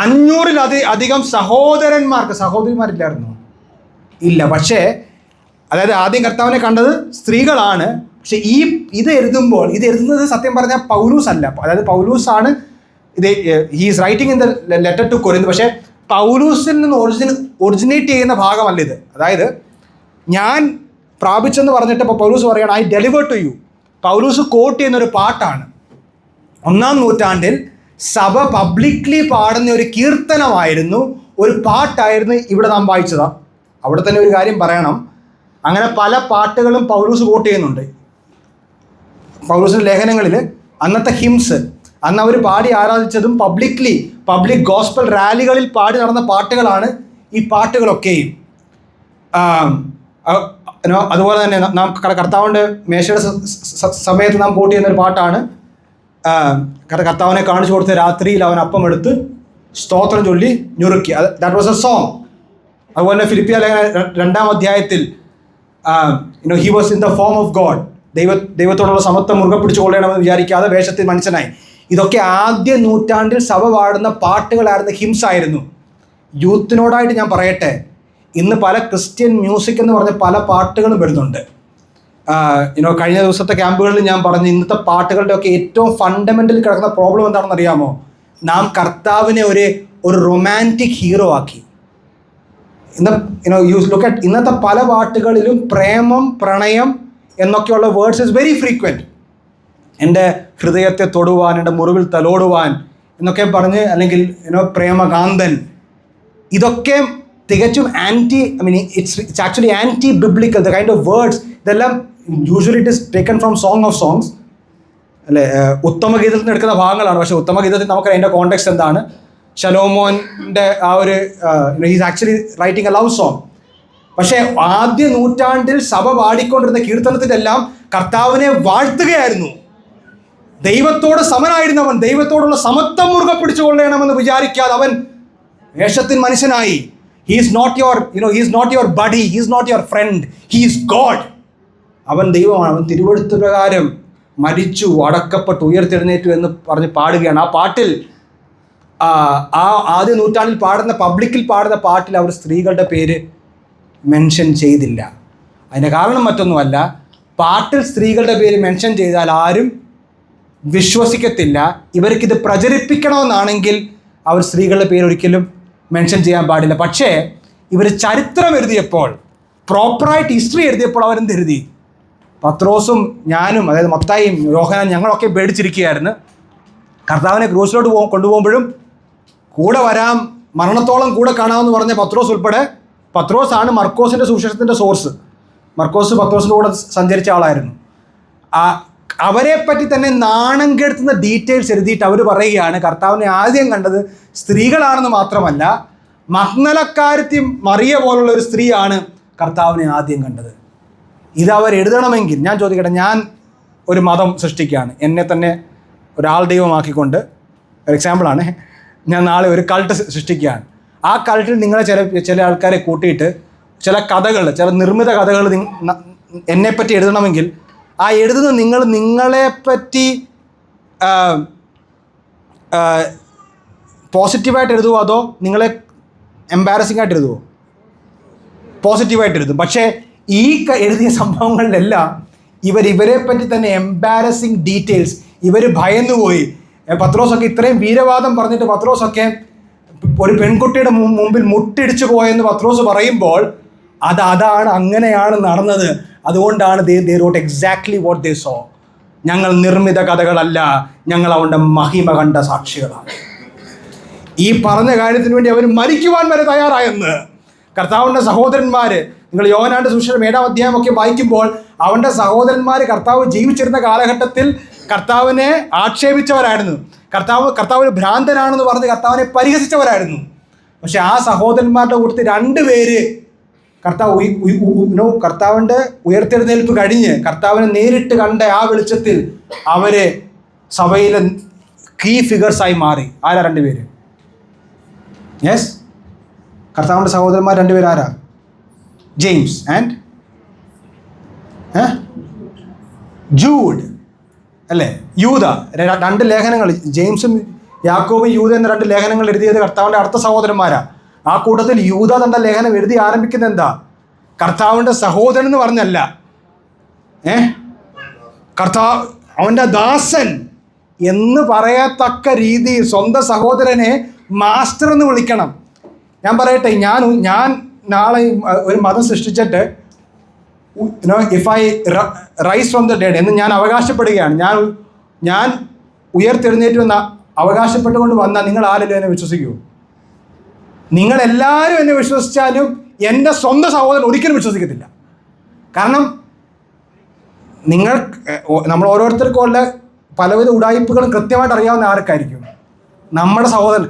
500-ലധികം സഹോദരന്മാർക്ക്. സഹോദരിമാരില്ലായിരുന്നു? ഇല്ല. പക്ഷേ അതായത് ആദ്യം കർത്താവിനെ കണ്ടത് സ്ത്രീകളാണ്. പക്ഷെ ഇത് എഴുതുന്നത് സത്യം പറഞ്ഞാൽ പൗലൂസ് അല്ല. അതായത് പൗലൂസാണ് ഇത്. He is writing in the letter to Corinth. പക്ഷേ പൗലൂസിൽ നിന്ന് ഒറിജിനേറ്റ് ചെയ്യുന്ന ഭാഗമല്ല ഇത്. അതായത് ഞാൻ പ്രാപിച്ചെന്ന് പറഞ്ഞിട്ട് ഇപ്പോൾ പൗലൂസ് പറയുകയാണ് ഐ ഡെലിവർ ടു യു. പൗലൂസ് കോട്ട് ചെയ്യുന്നൊരു പാട്ടാണ്. 1-ാം നൂറ്റാണ്ടിൽ സഭ പബ്ലിക്ലി പാടുന്ന ഒരു കീർത്തനമായിരുന്നു, ഒരു പാട്ടായിരുന്നു ഇവിടെ നാം വായിച്ചതാ. അവിടെ തന്നെ ഒരു കാര്യം പറയണം. അങ്ങനെ പല പാട്ടുകളും പൗലൂസ് കോട്ട് ചെയ്യുന്നുണ്ട്. പൗലൂസിൻ്റെ ലേഖനങ്ങളിൽ അന്നത്തെ ഹിംസ്, അന്ന് അവർ പാടി ആരാധിച്ചതും പബ്ലിക് ഗോസ്പൽ റാലികളിൽ പാടി നടന്ന പാട്ടുകളാണ് ഈ പാട്ടുകളൊക്കെയും. അതുപോലെ തന്നെ നാം കർത്താവിൻ്റെ മേശയുടെ സമയത്ത് നാം കോട്ട് ചെയ്യുന്നൊരു പാട്ടാണ്. കർത്താവിനെ കാണിച്ചു കൊടുത്ത രാത്രിയിൽ അവൻ അപ്പം എടുത്ത് സ്തോത്രം ചൊല്ലി ഞുറുക്കി. That was a song. അതുപോലെ തന്നെ ഫിലിപ്പിയ ലേഖന 2-ാം അധ്യായത്തിൽ he was in the form of God. ദൈവത്തോടുള്ള സമത്വം മുറുകെ പിടിച്ചു കൊള്ളണമെന്ന് വിചാരിക്കാതെ വേഷത്തിൽ മനുഷ്യനായി. ഇതൊക്കെ ആദ്യ നൂറ്റാണ്ടിൽ സഭ പാടുന്ന പാട്ടുകളായിരുന്നു, ഹിംസ് ആയിരുന്നു. യൂത്തിനോടായിട്ട് ഞാൻ പറയട്ടെ, ഇന്ന് പല ക്രിസ്ത്യൻ മ്യൂസിക് എന്ന് പറഞ്ഞ പല പാട്ടുകളും വരുന്നുണ്ട്. കഴിഞ്ഞ ദിവസത്തെ ക്യാമ്പുകളിൽ ഞാൻ പറഞ്ഞു, ഇന്നത്തെ പാട്ടുകളുടെയൊക്കെ ഏറ്റവും ഫണ്ടമെൻ്റൽ കിടക്കുന്ന പ്രോബ്ലം എന്താണെന്ന് അറിയാമോ? നാം കർത്താവിനെ ഒരു റൊമാൻറ്റിക് ഹീറോ ആക്കി. ഇന്നത്തെ പല പാട്ടുകളിലും പ്രേമം, പ്രണയം എന്നൊക്കെയുള്ള വേർഡ്സ് ഇസ് വെരി ഫ്രീക്വൻറ്റ്. എൻ്റെ ഹൃദയത്തെ തൊടുവാൻ, എൻ്റെ മുറിവിൽ തലോടുവാൻ എന്നൊക്കെ പറഞ്ഞ്, അല്ലെങ്കിൽ പ്രേമകാന്തൻ. ഇതൊക്കെ തികച്ചും it's actually anti biblical. The kind of words ഇതെല്ലാം usually it is taken from Song of Songs അല്ലേ. ഉത്തമഗീതത്തിൽ നിന്ന് എടുക്കുന്ന ഭാഗങ്ങളാണ്. പക്ഷേ ഉത്തമഗീതത്തിൽ നമുക്ക് അതിൻ്റെ കോണ്ടെക്സ്റ്റ് എന്താണ്? ശലോമോൻ്റെ ആ ഒരു he's actually writing A love song. പക്ഷേ ആദ്യ നൂറ്റാണ്ടിൽ സഭ പാടിക്കൊണ്ടിരുന്ന കീർത്തനത്തിലെല്ലാം കർത്താവിനെ വാഴ്ത്തുകയായിരുന്നു. ദൈവത്തോട് സമനായിരുന്നവൻ ദൈവത്തോടുള്ള സമത്വം മുറുകെ പിടിച്ചുകൊള്ളണമെന്ന് വിചാരിക്കാതെ അവൻ വേഷത്തിൽ മനുഷ്യനായി. He is not your buddy, he is not your friend, he is God. അവൻ ദൈവമാണ്. അവൻ തിരുവെഴുത്ത് പ്രകാരം മരിച്ചു, അടക്കപ്പെട്ടു, ഉയർത്തെഴുന്നേറ്റു എന്ന് പറഞ്ഞ് പാടുകയാണ്. ആ പാട്ടിൽ ആ ആദ്യ നൂറ്റാണ്ടിൽ പബ്ലിക്കിൽ പാടുന്ന പാട്ടിൽ അവർ സ്ത്രീകളുടെ പേര് മെൻഷൻ ചെയ്തില്ല. അതിൻ്റെ കാരണം മറ്റൊന്നുമല്ല, പാട്ടിൽ സ്ത്രീകളുടെ പേര് മെൻഷൻ ചെയ്താൽ ആരും വിശ്വസിക്കത്തില്ല. ഇവർക്കിത് പ്രചരിപ്പിക്കണമെന്നാണെങ്കിൽ അവർ സ്ത്രീകളുടെ പേര് ഒരിക്കലും മെൻഷൻ ചെയ്യാൻ പാടില്ല. പക്ഷേ ഇവർ ചരിത്രം എഴുതിയപ്പോൾ, പ്രോപ്പറായിട്ട് ഹിസ്റ്ററി എഴുതിയപ്പോൾ അവരെന്ത് എഴുതി? പത്രോസും ഞാനും, അതായത് മത്തായിയും യോഹന്നാൻ, ഞങ്ങളൊക്കെ പേടിച്ചിരിക്കുകയായിരുന്നു. കർത്താവിനെ ക്രൂസിലോട്ട് കൊണ്ടുപോകുമ്പോഴും കൂടെ വരാം, മരണത്തോളം കൂടെ കാണാമെന്ന് പറഞ്ഞ പത്രോസ് ഉൾപ്പെടെ. പത്രോസാണ് മർക്കോസിൻ്റെ സുവിശേഷത്തിൻ്റെ സോഴ്സ്. പത്രോസിൻ്റെ കൂടെ സഞ്ചരിച്ച ആളായിരുന്നു. അവരെ പറ്റി തന്നെ നാണം കെടുത്തുന്ന ഡീറ്റെയിൽസ് എഴുതിയിട്ട് അവർ പറയുകയാണ് കർത്താവിനെ ആദ്യം കണ്ടത് സ്ത്രീകളാണെന്ന് മാത്രമല്ല, മഗ്ദലക്കാരത്തി മറിയ പോലുള്ള ഒരു സ്ത്രീയാണ് കർത്താവിനെ ആദ്യം കണ്ടത്. ഇതവർ എഴുതണമെങ്കിൽ, ഞാൻ ചോദിക്കട്ടെ, ഞാൻ ഒരു മതം സൃഷ്ടിക്കുകയാണ്, എന്നെ തന്നെ ഒരാൾ ദൈവമാക്കിക്കൊണ്ട്, ഒരു എക്സാമ്പിളാണ്, ഞാൻ നാളെ ഒരു കൾട്ട് സൃഷ്ടിക്കുകയാണ്. ആ കൾട്ടിൽ നിങ്ങളെ ചില ആൾക്കാരെ കൂട്ടിയിട്ട് ചില കഥകൾ, ചില നിർമ്മിത കഥകൾ എന്നെപ്പറ്റി എഴുതണമെങ്കിൽ ആ എഴുതുന്ന നിങ്ങളെപ്പറ്റി പോസിറ്റീവായിട്ട് എഴുതുമോ അതോ നിങ്ങളെ എംബാരസിംഗ് ആയിട്ട് എഴുതുമോ? പോസിറ്റീവായിട്ട് എഴുതും. പക്ഷേ ഈ എഴുതിയ സംഭവങ്ങളിലെല്ലാം ഇവരെ പറ്റി തന്നെ എംബാരസിങ് ഡീറ്റെയിൽസ്, ഇവർ ഭയന്നുപോയി. പത്രോസൊക്കെ ഇത്രയും വീരവാദം പറഞ്ഞിട്ട് പത്രോസൊക്കെ ഒരു പെൺകുട്ടിയുടെ മുമ്പിൽ മുട്ടിടിച്ചു പോയെന്ന് പത്രോസ് പറയുമ്പോൾ അതാണ് അങ്ങനെയാണ് നടന്നത്. അതുകൊണ്ടാണ് they wrote exactly what they saw. ഞങ്ങൾ നിർമ്മിത കഥകളല്ല, ഞങ്ങൾ അവൻ്റെ മഹിമ കണ്ട സാക്ഷികളാണ്. ഈ പറഞ്ഞ കാര്യത്തിന് വേണ്ടി അവർ മരിക്കുവാൻ വരെ തയ്യാറായെന്ന്. കർത്താവിൻ്റെ സഹോദരന്മാർ, നിങ്ങൾ യോഹന്നാന്റെ സുവിശേഷം 7-ാം അധ്യായം ഒക്കെ വായിക്കുമ്പോൾ അവൻ്റെ സഹോദരന്മാർ കർത്താവ് ജീവിച്ചിരുന്ന കാലഘട്ടത്തിൽ കർത്താവിനെ ആക്ഷേപിച്ചവരായിരുന്നു. കർത്താവ് ഭ്രാന്തനാണെന്ന് പറഞ്ഞ് കർത്താവിനെ പരിഹസിച്ചവരായിരുന്നു. പക്ഷെ ആ സഹോദരന്മാരുടെ കൂട്ടത്തിൽ 2 പേര് കർത്താവിൻ്റെ ഉയർത്തെഴുന്നേൽപ്പ് കഴിഞ്ഞ് കർത്താവിനെ നേരിട്ട് കണ്ട ആ വെളിച്ചത്തിൽ അവര് സഭയിലെ കീ ഫിഗേഴ്സായി മാറി. ആരാ 2 പേര്? യെസ്, കർത്താവിൻ്റെ സഹോദരന്മാർ 2 പേര് ആരാ? ജെയിംസ് ആൻഡ് ജൂഡ് അല്ലേ, യൂദ. 2 ലേഖനങ്ങൾ, ജെയിംസും യാക്കോബും യൂദ എന്ന 2 ലേഖനങ്ങൾ എഴുതിയത് കർത്താവിൻ്റെ അടുത്ത സഹോദരന്മാരാ. ആ കൂട്ടത്തിൽ യൂദ തൻ്റെ ലേഖനം എഴുതി ആരംഭിക്കുന്നത് എന്താ? കർത്താവിൻ്റെ സഹോദരൻ എന്ന് പറഞ്ഞല്ല, അവൻ്റെ ദാസൻ എന്ന് പറയത്തക്ക രീതിയിൽ സ്വന്തം സഹോദരനെ മാസ്റ്റർ എന്ന് വിളിക്കണം. ഞാൻ പറയട്ടെ, ഞാൻ നാളെ ഒരു മതം സൃഷ്ടിച്ചിട്ട് if I rise from the dead എന്ന് ഞാൻ അവകാശപ്പെടുകയാണ്, ഞാൻ ഉയർത്തെഴുന്നേറ്റ് വന്ന അവകാശപ്പെട്ടുകൊണ്ട് വന്നാൽ നിങ്ങൾ ആരെങ്കിലും എന്നെ വിശ്വസിക്കുമോ? നിങ്ങളെല്ലാവരും എന്നെ വിശ്വസിച്ചാലും എൻ്റെ സ്വന്തം സഹോദരൻ ഒരിക്കലും വിശ്വസിക്കത്തില്ല. കാരണം നമ്മൾ ഓരോരുത്തർക്കും ഉള്ള പലവിധ ഉടായിപ്പുകളും കൃത്യമായിട്ട് അറിയാവുന്ന ആർക്കായിരിക്കും? നമ്മുടെ സഹോദരൻ.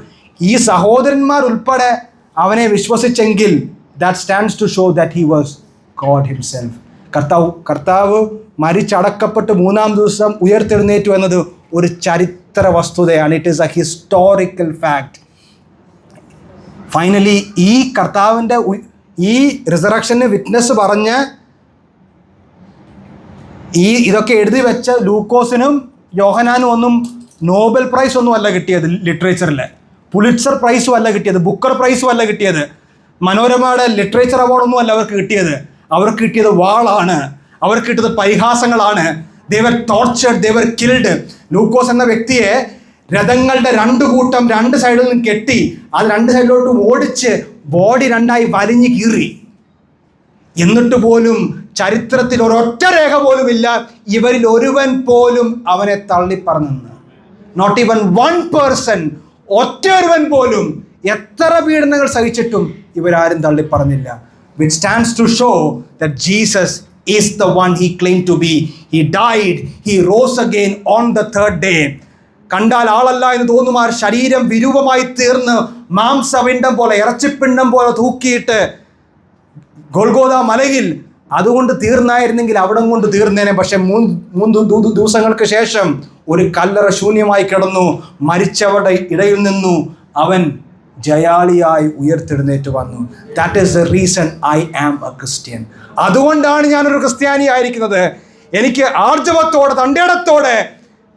ഈ സഹോദരന്മാർ ഉൾപ്പെടെ അവനെ വിശ്വസിച്ചെങ്കിൽ that stands to show that he was God himself. കർത്താവ് മരിച്ചടക്കപ്പെട്ട് 3-ാം ദിവസം ഉയർത്തെഴുന്നേറ്റു എന്നത് ഒരു ചരിത്ര വസ്തുതയാണ്. It is A historical fact. Finally ഈ കർത്താവിൻ്റെ ഈ റിസറക്ഷന് വിറ്റ്നസ് പറഞ്ഞ് ഇതൊക്കെ എഴുതി വെച്ച ലൂക്കോസിനും യോഹനാനും ഒന്നും നോബൽ പ്രൈസ് ഒന്നും അല്ല കിട്ടിയത് ലിറ്ററേച്ചറിൽ. പുലിറ്റ്സർ പ്രൈസും അല്ല കിട്ടിയത്, ബുക്കർ പ്രൈസും അല്ല കിട്ടിയത്, മനോരമയുടെ ലിറ്ററേച്ചർ അവാർഡൊന്നും അല്ല അവർക്ക് കിട്ടിയത്. അവർക്ക് കിട്ടിയത് വാളാണ്, അവർക്ക് കിട്ടിയത് പരിഹാസങ്ങളാണ്. they were tortured, they were killed. ലൂക്കോസ് എന്ന വ്യക്തിയെ രഥങ്ങളുടെ 2 കൂട്ടം 2 സൈഡിൽ നിന്നും കെട്ടി അത് 2 സൈഡിലോട്ടും ഓടിച്ച് ബോഡി 2ആയി വലിഞ്ഞു കീറി. എന്നിട്ട് പോലും ചരിത്രത്തിൽ ഒരൊറ്റ രേഖ പോലും ഇല്ല ഇവരിൽ ഒരുവൻ പോലും അവനെ തള്ളിപ്പറഞ്ഞെന്ന്. നോട്ട് ഈവൻ 1 person, ഒറ്റ ഒരുവൻ പോലും. എത്ര പീഡനങ്ങൾ സഹിച്ചിട്ടും ഇവരാരും തള്ളിപ്പറഞ്ഞില്ല. which stands to show that Jesus is the one he claimed to be. He died, he rose again on the 3rd day. കണ്ടാൽ ആളല്ല എന്ന് തോന്നുമാർ ശരീരം വിരൂപമായി തീർന്ന് മാംസപിണ്ഡം പോലെ, ഇറച്ചിപ്പിണ്ഡം പോലെ തൂക്കിയിട്ട് ഗോൽഗോഥ മലയിൽ അതുകൊണ്ട് തീർന്നായിരുന്നെങ്കിൽ അവിടെ കൊണ്ട് തീർന്നേനെ. പക്ഷെ 3 ദിവസങ്ങൾക്ക് ശേഷം ഒരു കല്ലറ ശൂന്യമായി കിടന്നു. മരിച്ചവരുടെ ഇടയിൽ നിന്നു അവൻ ജയാളിയായി ഉയർത്തെഴുന്നേറ്റ് വന്നു. That is the reason I am a Christian. അതുകൊണ്ടാണ് ഞാനൊരു ക്രിസ്ത്യാനി ആയിരിക്കുന്നത്. എനിക്ക് ആർജവത്തോടെ, തൻ്റെടത്തോടെ,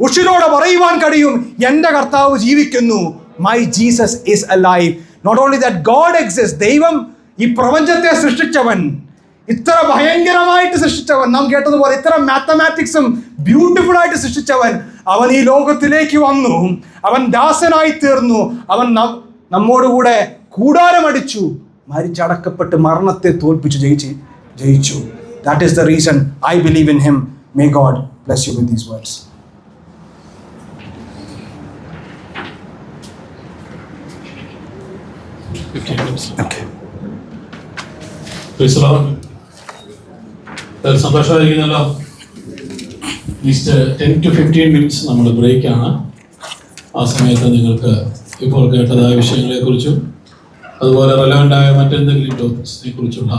ഉഷിരോടെ പറയുവാൻ കഴിയും, എൻ്റെ കർത്താവ് ജീവിക്കുന്നു. My Jesus is alive. Not only that God exist. ദൈവം ഈ പ്രപഞ്ചത്തെ സൃഷ്ടിച്ചവൻ, ഇത്ര ഭയങ്കരമായിട്ട് സൃഷ്ടിച്ചവൻ, നാം കേട്ടതുപോലെ ഇത്ര മാത്തമാറ്റിക്സും ബ്യൂട്ടിഫുൾ ആയിട്ട് സൃഷ്ടിച്ചവൻ, അവൻ ഈ ലോകത്തിലേക്ക് വന്നു, അവൻ ദാസനായി തീർന്നു, അവൻ നമ്മോടുകൂടെ കൂടാരമടിച്ചു, മരിച്ചടക്കപ്പെട്ട് മരണത്തെ തോൽപ്പിച്ചു ജയിച്ചു. That is the reason I believe in him. May God bless you with these words. സന്തോഷമായിരിക്കുന്നല്ലോ. നെക്സ്റ്റ് 10 to 15 minutes നമ്മുടെ ബ്രേക്കാണ്. ആ സമയത്ത് നിങ്ങൾക്ക് ഇപ്പോൾ കേട്ടതായ വിഷയങ്ങളെക്കുറിച്ചും അതുപോലെ റെലവൻ്റായ മറ്റെന്തെങ്കിലും ടോപ്പിക്സിനെ കുറിച്ചുള്ള